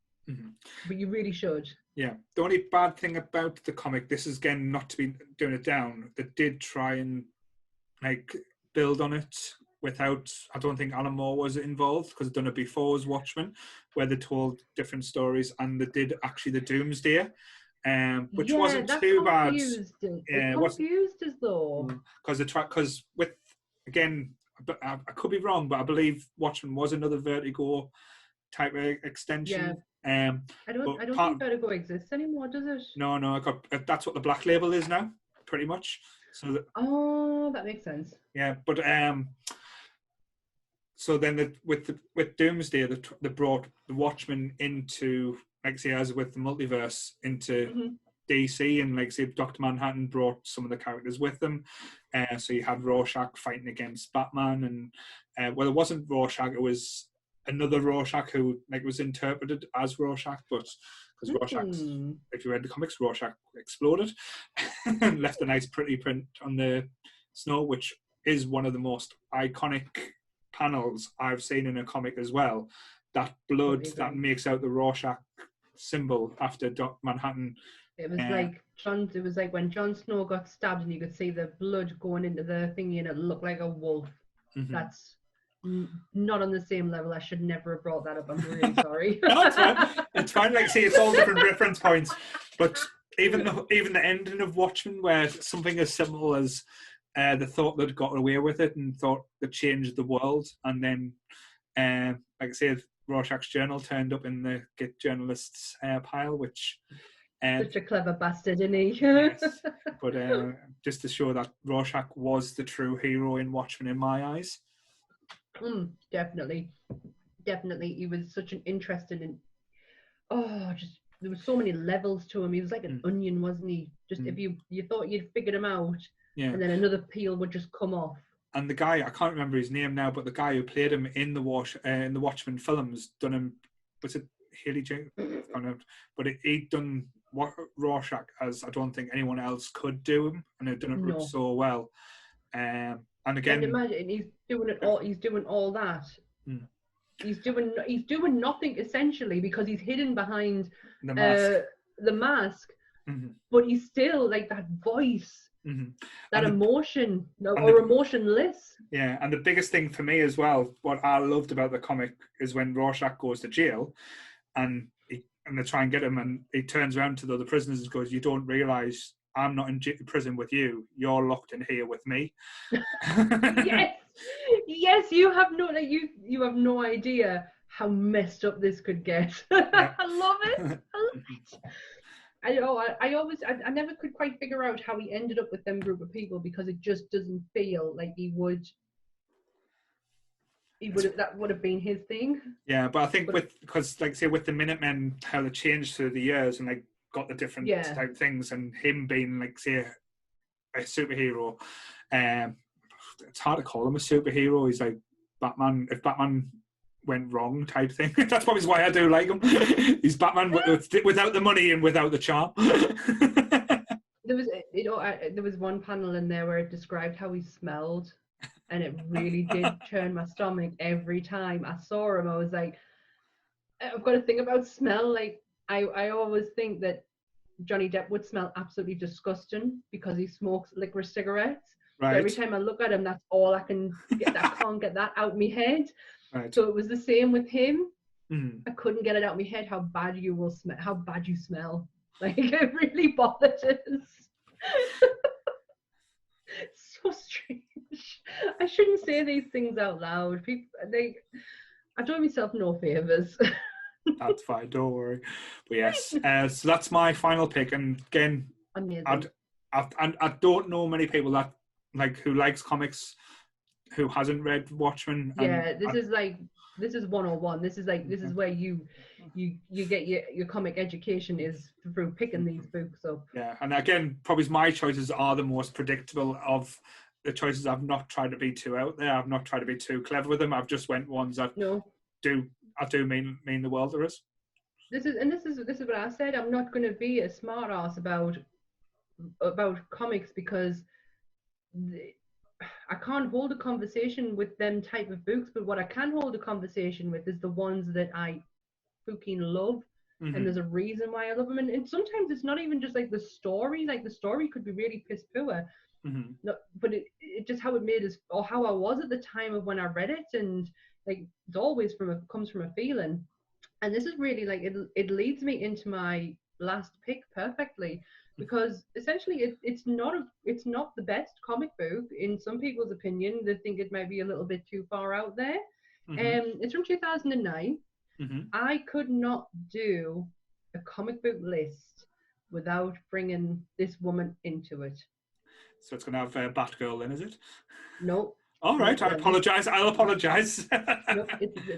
But you really should. Yeah. The only bad thing about the comic, this is again not to be doing it down, they did try and like build on it without, I don't think Alan Moore was involved, because they'd done it before as Watchmen, where they told different stories, and they did actually the Doomsday, which wasn't too bad. It confused us though. Because with, again, I could be wrong, but I believe Watchmen was another Vertigo type of extension. I don't think Vertigo exists anymore, does it? No, that's what the Black Label is now, pretty much. So that makes sense. Yeah, but so then with Doomsday, they brought the Watchmen into, like say, as with the multiverse, into DC, and like say Dr. Manhattan brought some of the characters with them. So you had Rorschach fighting against Batman, and well, it wasn't Rorschach, it was another Rorschach who like was interpreted as Rorschach, but because Rorschach, if you read the comics, Rorschach exploded and left a nice pretty print on the snow, which is one of the most iconic panels I've seen in a comic as well. That blood that makes out the Rorschach symbol after Manhattan. It was like when Jon Snow got stabbed and you could see the blood going into the thingy and it looked like a wolf. That's not on the same level. I should never have brought that up. I'm really sorry. No, it's fine. It's fine. Like, see, it's all different reference points. But even the ending of Watchmen, where something as simple as they thought they'd got away with it and thought they changed the world, and then, like I said, Rorschach's journal turned up in the Get Journalists pile, which... such a clever bastard, isn't he? Yes. But just to show that Rorschach was the true hero in Watchmen in my eyes. Definitely. He was such an interesting and just there were so many levels to him. He was like an onion, wasn't he? Just if you thought you'd figured him out, and then another peel would just come off. And the guy, I can't remember his name now, but the guy who played him in the Watchmen films done him. Was it Haley James? But he'd done what Rorschach as I don't think anyone else could do him, and he'd done it so well. And again, and imagine he's doing it all. He's doing all that. He's doing nothing essentially because he's hidden behind the mask. But he's still like that voice. That emotion, or emotionless. Yeah, and the biggest thing for me as well, what I loved about the comic is when Rorschach goes to jail, and they try and get him, and he turns around to the other prisoners and goes, "You don't realise I'm not in prison with you. You're locked in here with me." Yes, you have no idea how messed up this could get. I love it. I never could quite figure out how he ended up with them group of people, because it just doesn't feel like that would have been his thing. Yeah, but I think because like say with the Minutemen, how they changed through the years and like got the different type things, and him being like say a superhero, it's hard to call him a superhero. He's like Batman. If Batman went wrong type thing. That's probably why I do like him. He's Batman without the money and without the charm. There was one panel in there where it described how he smelled, and it really did turn my stomach every time I saw him. I was like, I've got to think about smell. Like I always think that Johnny Depp would smell absolutely disgusting because he smokes licorice cigarettes. Right. So every time I look at him, that's all I can get. I can't get that out my head. Right. So it was the same with him. I couldn't get it out of my head how bad you smell. Like it really bothered us. So strange. I shouldn't say these things out loud. I do myself no favors. That's fine, don't worry. But yes, so that's my final pick. And again, I don't know many people that who likes comics who hasn't read Watchmen. This is 101. This is where you get your comic education is through picking these books up. Yeah, and again, probably my choices are the most predictable of the choices. I've not tried to be too out there. I've not tried to be too clever with them. I've just went ones that do mean the world to us. This is what I said. I'm not going to be a smart ass about comics because I can't hold a conversation with them type of books, but what I can hold a conversation with is the ones that I fucking love. And there's a reason why I love them. And sometimes it's not even just like the story. Like the story could be really piss poor. No, but it just how it made us, or how I was at the time of when I read it. And like it's always comes from a feeling. And this is really like it leads me into my last pick perfectly. Because essentially it's not the best comic book in some people's opinion. They think it might be a little bit too far out there. It's from 2009. I could not do a comic book list without bringing this woman into it. So it's going to have Batgirl then, is it? No. All right, I apologise. I'll apologise. No,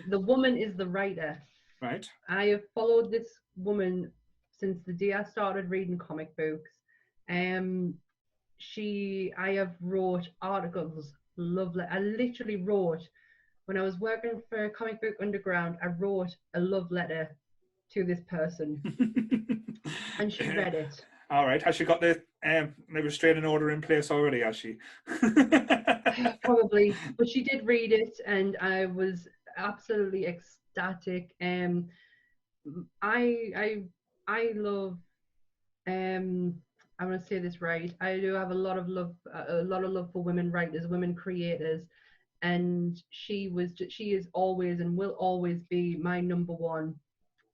the woman is the writer. Right. I have followed this woman since the day I started reading comic books. I have wrote articles, I literally wrote, when I was working for Comic Book Underground, I wrote a love letter to this person. And she read it. All right. Has she got the restraining order in place already, has she? Probably. But she did read it, and I was absolutely ecstatic. I love, I'm going to say this right. I do have a lot of love for women writers, women creators, and she is always and will always be my number one.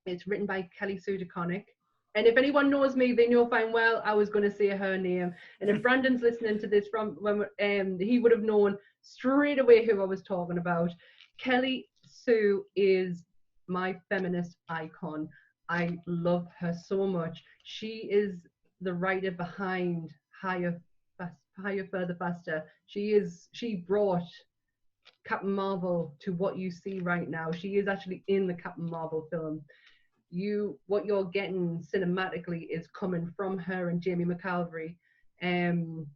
It's written by Kelly Sue DeConnick. And if anyone knows me, they know fine well I was going to say her name. And if Brandon's listening to this from when he would have known straight away who I was talking about. Kelly Sue is my feminist icon. I love her so much. She is the writer behind Higher, Further, Faster. She brought Captain Marvel to what you see right now. She is actually in the Captain Marvel film. what you're getting cinematically is coming from her and Jamie McCalvary. And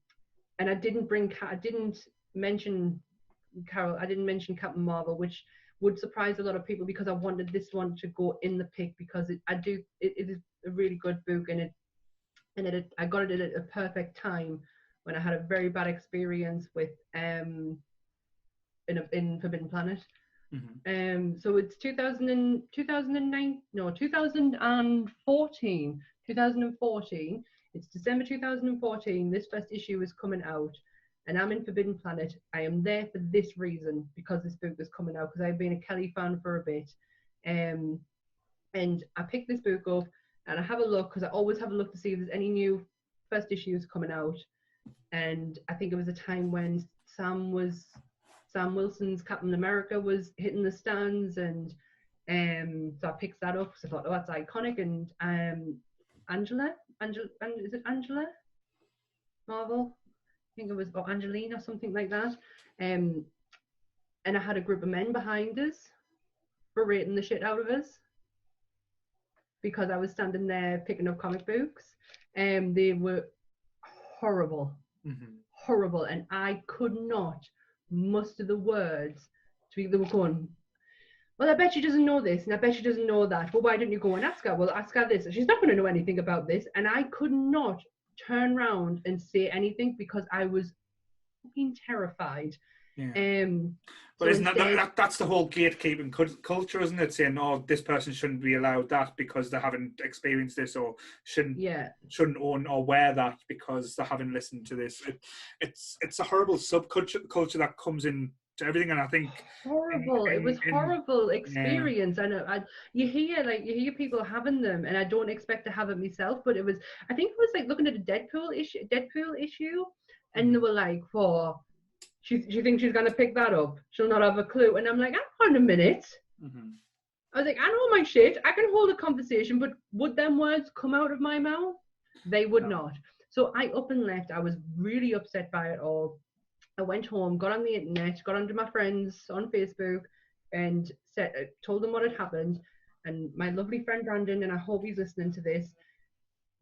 I didn't mention Carol. I didn't mention Captain Marvel, which would surprise a lot of people because I wanted this one to go in the pick because it is a really good book, and I got it at a perfect time when I had a very bad experience with in Forbidden Planet. Mm-hmm. So it's 2014. It's December 2014. This first issue is coming out, and I'm in Forbidden Planet. I am there for this reason, because this book is coming out, because I've been a Kelly fan for a bit. And I picked this book up, and I have a look, because I always have a look to see if there's any new first issues coming out. And I think it was a time when Sam Wilson's Captain America was hitting the stands, and so I picked that up because I thought, oh, that's iconic. And Angela, is it Angela Marvel? I think it was, or Angelina, or something like that. And I had a group of men behind us berating the shit out of us because I was standing there picking up comic books, and they were horrible. Mm-hmm. Horrible, and I could not muster the words to be. They were going, well, I bet she doesn't know this, and I bet she doesn't know that. Well, why didn't you go and ask her? Well, ask her this. She's not going to know anything about this. And I could not turn around and say anything because I was fucking terrified. Yeah. But so isn't that's the whole gatekeeping culture, isn't it? Saying, oh, this person shouldn't be allowed that because they haven't experienced this, or shouldn't own or wear that because they haven't listened to this. It's a horrible subculture that comes in to everything, and I think horrible. It was horrible experience. Yeah. You hear people having them, and I don't expect to have it myself. But I think it was like looking at a Deadpool issue, and they were like, "Oh, she thinks she's gonna pick that up. She'll not have a clue." And I'm like, "Hang on a minute." Mm-hmm. I was like, "I know my shit. I can hold a conversation, but would them words come out of my mouth? They would not." So I up and left. I was really upset by it all. I went home, got on the internet, got onto my friends on Facebook, and told them what had happened. And my lovely friend Brandon, and I hope he's listening to this,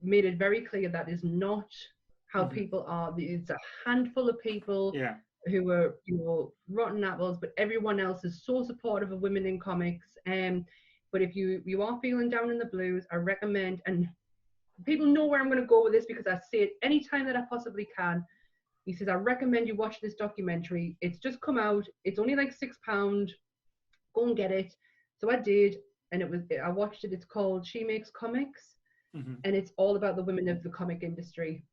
made it very clear that is not how people are. It's a handful of people who are, rotten apples, but everyone else is so supportive of women in comics. But if you are feeling down in the blues, I recommend, and people know where I'm going to go with this because I say it anytime that I possibly can. He says, I recommend you watch this documentary. It's just come out. It's only like £6. Go and get it. So I did, and I watched it. It's called She Makes Comics, and it's all about the women of the comic industry.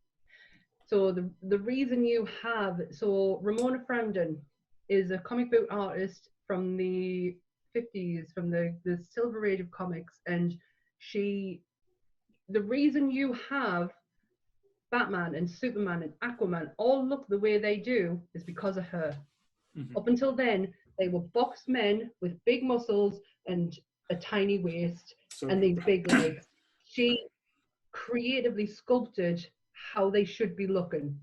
So the reason Ramona Frandon is a comic book artist from the 50s, from the Silver Age of comics, and the reason you have Batman and Superman and Aquaman all look the way they do is because of her. Up until then, they were boxed men with big muscles and a tiny waist and these big legs. She creatively sculpted how they should be looking,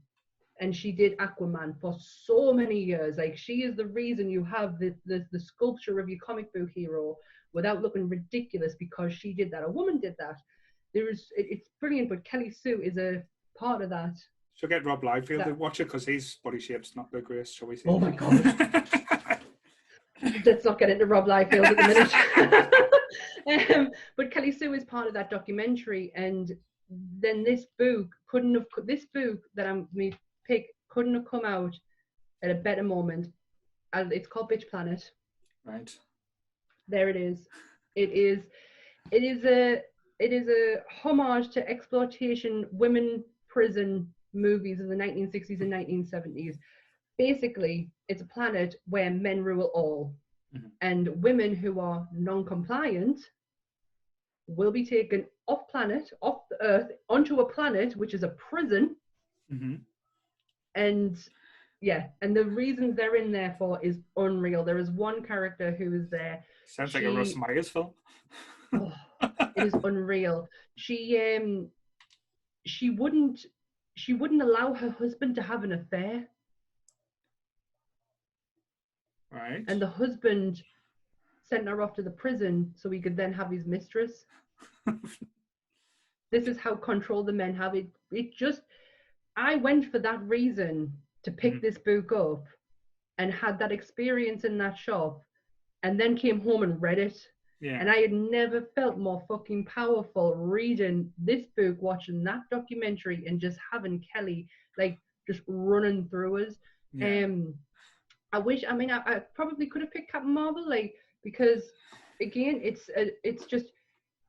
and she did Aquaman for so many years. Like, she is the reason you have the sculpture of your comic book hero without looking ridiculous, because she did that. A woman did that. It's brilliant, but Kelly Sue is a part of that. She'll get Rob Liefeld to watch it because his body shape's not the greatest, shall we say? Oh my god. Let's not get into Rob Liefeld at the minute. But Kelly Sue is part of that documentary, and then this book that I'm going to pick couldn't have come out at a better moment. It's called Bitch Planet. Right. There it is. It is a homage to exploitation women prison movies of the 1960s and 1970s. Basically, it's a planet where men rule all, and women who are non-compliant will be taken off the Earth, onto a planet which is a prison. And the reasons they're in there for is unreal. There is one character who is there. Sounds like a Russ Myers film. Oh, it is unreal. She wouldn't allow her husband to have an affair. Right. And the husband sent her off to the prison so he could then have his mistress. This is how control the men have it. It just, I went for that reason to pick this book up and had that experience in that shop, and then came home and read it. Yeah. And I had never felt more fucking powerful reading this book, watching that documentary, and just having Kelly like just running through us. Yeah. I wish, I mean, I probably could have picked Captain Marvel, like, because again, it's just,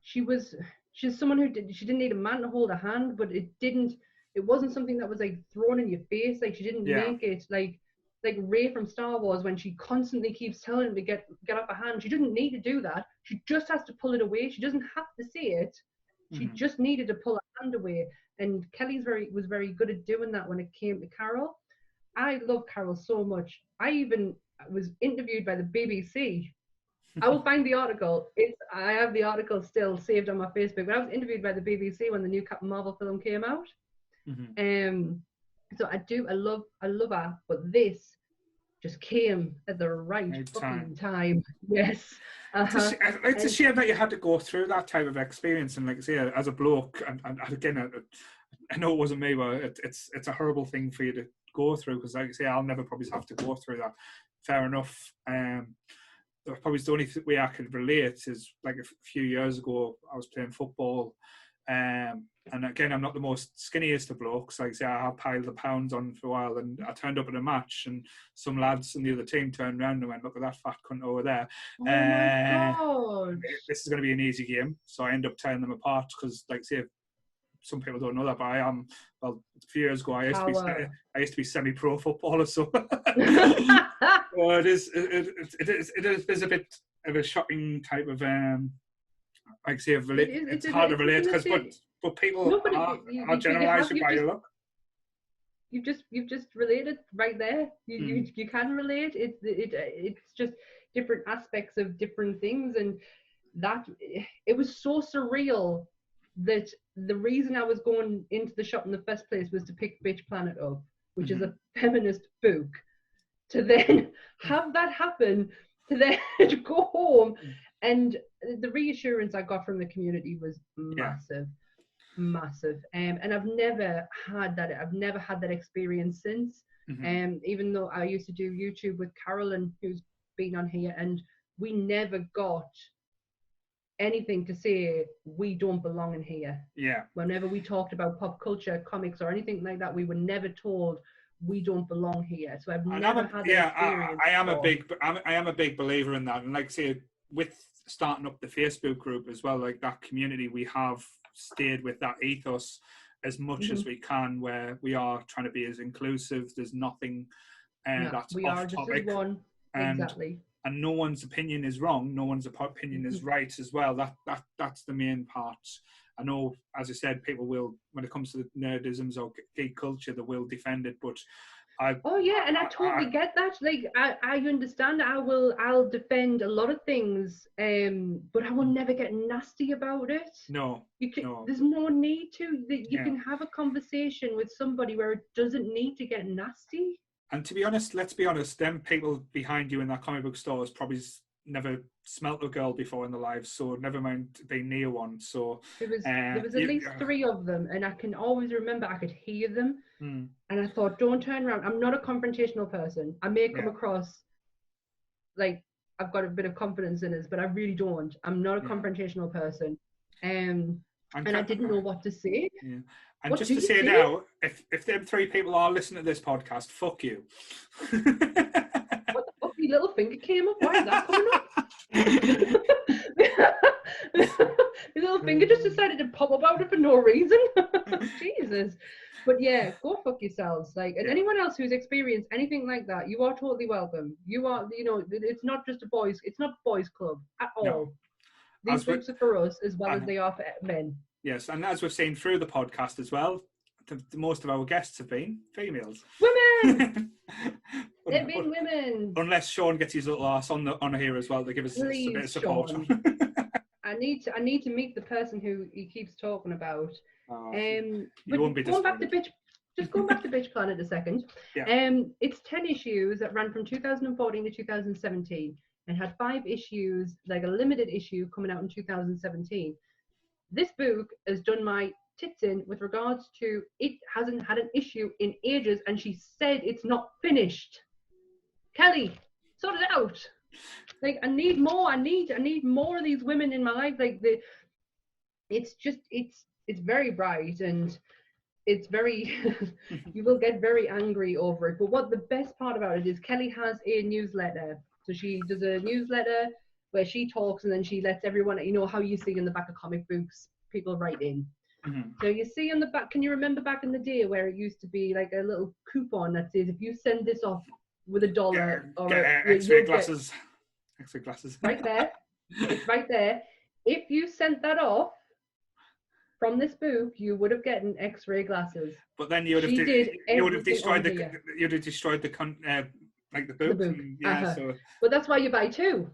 she's someone who she didn't need a man to hold her hand, but it wasn't something that was like thrown in your face. Like, she didn't make it like Rey from Star Wars, when she constantly keeps telling him to get off her hand. She doesn't need to do that. She just has to pull it away. She doesn't have to say it. She just needed to pull her hand away. And Kelly was very good at doing that when it came to Carol. I love Carol so much. I even was interviewed by the BBC. I will find the article. I have the article still saved on my Facebook. But I was interviewed by the BBC when the new Captain Marvel film came out. So I love her, but this just came at the right fucking time. Yes. It's a shame that you had to go through that type of experience, and like I say, as a bloke, and again, I know it wasn't me, but it's a horrible thing for you to go through, because like I say, I'll never probably have to go through that. Fair enough. Probably the only way I could relate is like a few years ago, I was playing football. And again, I'm not the most skinniest of blokes. Like I say, I have piled the pounds on for a while, and I turned up at a match, and some lads on the other team turned around and went, "Look at that fat cunt over there." Oh my God. This is going to be an easy game. So I end up tearing them apart, because, like I say, some people don't know that, but I am, well, a few years ago, I used to be semi-pro footballer, so well, it is there's a bit of a shocking type of like I say, it's hard to relate, because but people are generalising by your look. You've just related right there. You can relate. It's just different aspects of different things, and that it was so surreal that the reason I was going into the shop in the first place was to pick Bitch Planet up, which is a feminist book, to then have that happen, to then to go home, and the reassurance I got from the community was massive. And I've never had that experience since. Even though I used to do YouTube with Carolyn, who's been on here, and we never got anything to say we don't belong in here. Whenever we talked about pop culture, comics, or anything like that, we were never told we don't belong here. So I've never had that experience. I am a big believer in that, and like I say, with starting up the Facebook group as well, like that community, we have stayed with that ethos as much as we can, where we are trying to be as inclusive. There's nothing that's we off are just topic. as one. Exactly. And no one's opinion is wrong. No one's opinion is right as well. That's the main part. I know, as I said, people will, when it comes to the nerdisms or geek culture, they will defend it, but I totally get that. Like, I understand. I'll defend a lot of things, but I will never get nasty about it. No, there's no need to. You can have a conversation with somebody where it doesn't need to get nasty. And to be honest, let's be honest, them people behind you in that comic book store has probably never smelt a girl before in their lives, so never mind being near one. So there was at least 3 of them, and I can always remember I could hear them, and I thought, don't turn around. I'm not a confrontational person. I may come across like I've got a bit of confidence in us, but I really don't. I'm not a confrontational person, and I didn't know what to say. And what just to say now, if them 3 people are listening to this podcast, fuck you. What the fuck? Your little finger came up. Why is that coming up? Your little finger just decided to pop up out of for no reason. Jesus. But yeah, go fuck yourselves. Like, and anyone else who's experienced anything like that, you are totally welcome. You are, it's not just it's not boys club at all. No. These books are for us as well as they are for men. Yes, and as we've seen through the podcast as well, most of our guests have been females. Women! They've been women. Unless Sean gets his little ass on here as well to give us a bit of support. I need to meet the person who he keeps talking about. You but won't be going back to Bitch Planet a second. It's 10 issues that ran from 2014 to 2017 and had 5 issues, like a limited issue coming out in 2017. this book has done my tits in with regards to it hasn't had an issue in ages, and she said it's not finished. Kelly, sort it out. Like, I need more. I need more of these women in my life. Like, it's very bright, and it's very you will get very angry over it. But what the best part about it is, Kelly has a newsletter. So she does a newsletter where she talks, and then she lets everyone, you know how you see in the back of comic books, people write in. So you see on the back, can you remember back in the day where it used to be like a little coupon that says, if you send this off with $1 or X-ray glasses. X-ray glasses. Right there. It's right there. If you sent that off from this book, you would have gotten X-ray glasses. But then you would have destroyed the like the book. Yeah. So. But that's why you buy two.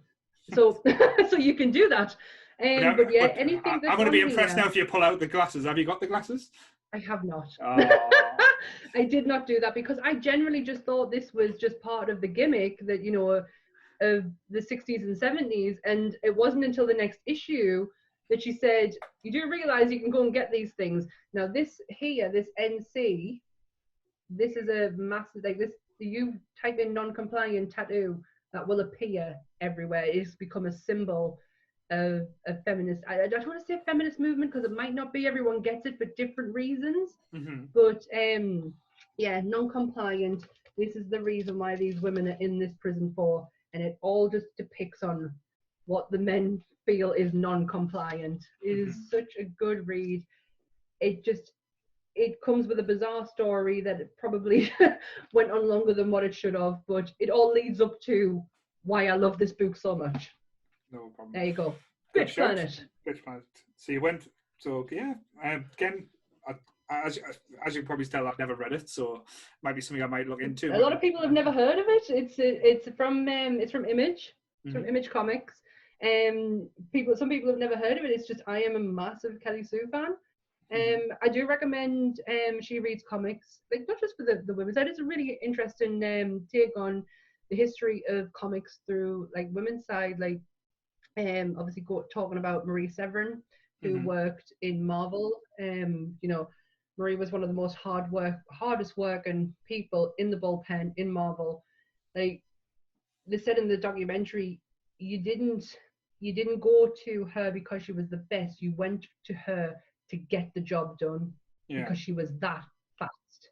So so you can do that. But yeah, anything that's I'm going to be impressed now if you pull out the glasses. Have you got the glasses? I have not. Oh. I did not do that because I generally just thought this was just part of the gimmick that, you know, of the 60s and 70s. And it wasn't until the next issue that she said, you do realize you can go and get these things. Now this here, this NC, this is a massive, like this, you type in non-compliant tattoo, that will appear everywhere. It's become a symbol of a feminist, I don't want to say feminist movement because it might not be, everyone gets it for different reasons. But yeah, non-compliant, this is the reason why these women are in this prison for, and it all just depicts on what the men feel is non-compliant. It is such a good read. It comes with a bizarre story that it probably went on longer than what it should have, but it all leads up to why I love this book so much. No problem. There you go. Bitch Planet. Bitch Planet. So you went. So yeah. Again, as you can probably tell, I've never read it, so it might be something I might look into. A lot of people have never heard of it. It's from Image. It's from Image Comics. Some people have never heard of it. It's just I am a massive Kelly Sue fan. I do recommend she reads comics, like not just for the women's side. It's a really interesting take on the history of comics through like women's side, like obviously talking about Marie Severin, who worked in Marvel. You know, Marie was one of the most hardest working people in the bullpen in Marvel. Like they said in the documentary, you didn't go to her because she was the best. You went to her to get the job done because she was that fast.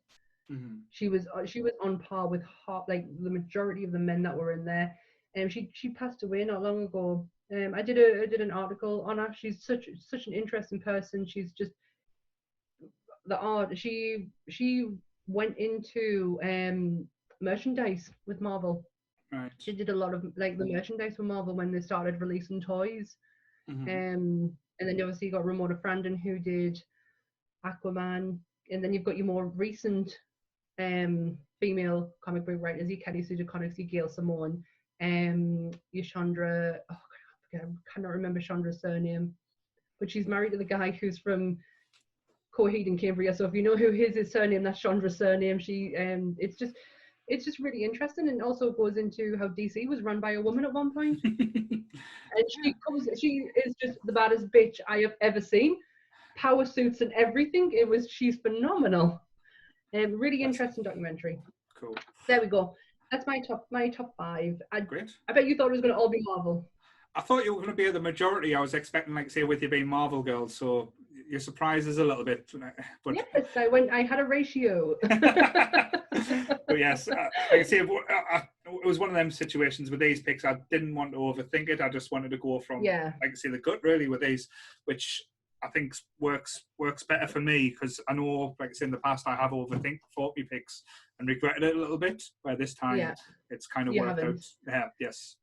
She was on par with like the majority of the men that were in there. And she passed away not long ago. I did an article on her. She's such an interesting person. She's just the art. She went into merchandise with Marvel. Right. She did a lot of like the merchandise for Marvel when they started releasing toys. And then obviously you got Ramona Frandon who did Aquaman, and then you've got your more recent female comic book writers, you Kelly Sue DeConnick, you Gail Simone, you Chandra, I cannot remember Chandra's surname, but she's married to the guy who's from Coheed and Cambria, so if you know who his surname, that's Chandra's surname. She it's just really interesting, and also goes into how DC was run by a woman at one point. And she is just the baddest bitch I have ever seen. Power suits and everything. She's phenomenal. Really interesting documentary. Cool. There we go. That's my top 5. Great. I bet you thought it was going to all be Marvel. I thought you were going to be at the majority. I was expecting, like, say, with you being Marvel girls, so your surprise is a little bit. But yes, I had a ratio. But yes, like I say, it was one of them situations with these picks. I didn't want to overthink it. I just wanted to go from, like I say, the gut really with these, which I think works better for me, because I know, like I said in the past, I have overthink 40 picks and regretted it a little bit. Where this time it's kind of worked out. Yeah, yes.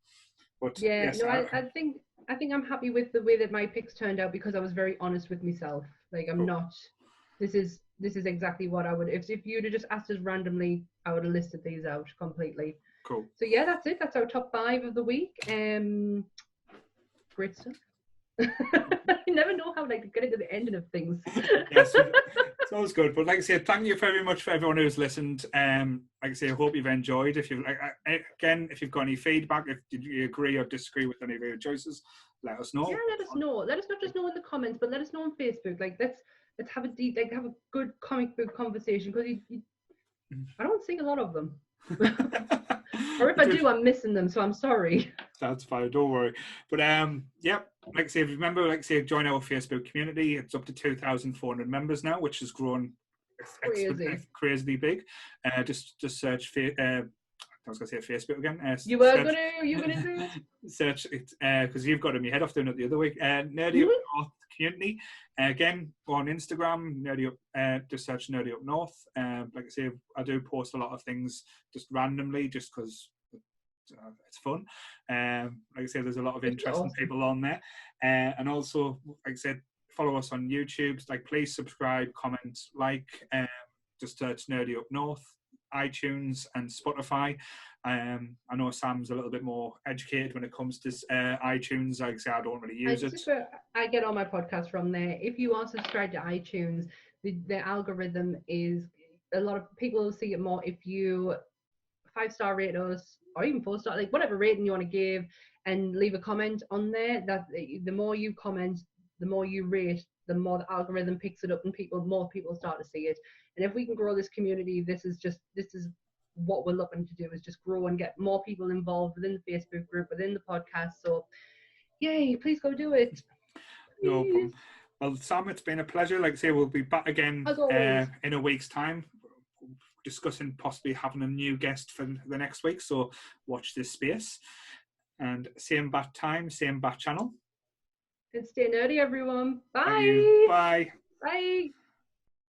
But yes, I think I'm happy with the way that my picks turned out, because I was very honest with myself. Like I'm not. This is exactly what I would. If you'd have just asked us randomly, I would have listed these out completely. Cool. So yeah, that's it. That's our top 5 of the week. Great stuff. You never know how like to get into the ending of things. Yes, it's always good. But like I said, thank you very much for everyone who's listened. Like I say, I hope you've enjoyed. If you again, if you've got any feedback, if you agree or disagree with any of your choices, let us know. Yeah, let us know. Let us not just know in the comments, but let us know on Facebook. Like let's have a deep, like have a good comic book conversation, because I don't see a lot of them. Or if I do, I'm missing them, so I'm sorry. That's fine, don't worry. But yeah, like I say, remember, like I say, join our Facebook community. It's up to 2,400 members now, which has grown crazily big. Just search I was going to say Facebook again. You're gonna do it. Search it because you've got it in your head. I've done it the other week. Nerdy Up North Community. Again, go on Instagram. Nerdy Up. Just search Nerdy Up North. Like I say, I do post a lot of things just randomly, just because it's fun. Like I say, there's a lot of interesting people on there. And also, like I said, follow us on YouTube. Like, please subscribe, comment, like. Just search Nerdy Up North, iTunes and Spotify. I know Sam's a little bit more educated when it comes to iTunes. Like I say, I don't really use it. I get all my podcasts from there. If you are subscribed to iTunes, the algorithm is, a lot of people see it more if you 5-star rate us, or even 4-star, like whatever rating you want to give, and leave a comment on there. That the more you comment, the more you rate, the more the algorithm picks it up, and more people start to see it. And if we can grow this community, this is what we're looking to do, is just grow and get more people involved within the Facebook group, within the podcast. So yay, please go do it. Please. No problem. Well, Sam, it's been a pleasure. Like I say, we'll be back again in a week's time, discussing possibly having a new guest for the next week. So watch this space. And same bat time, same bat channel. And stay nerdy, everyone. Bye. Bye. Bye.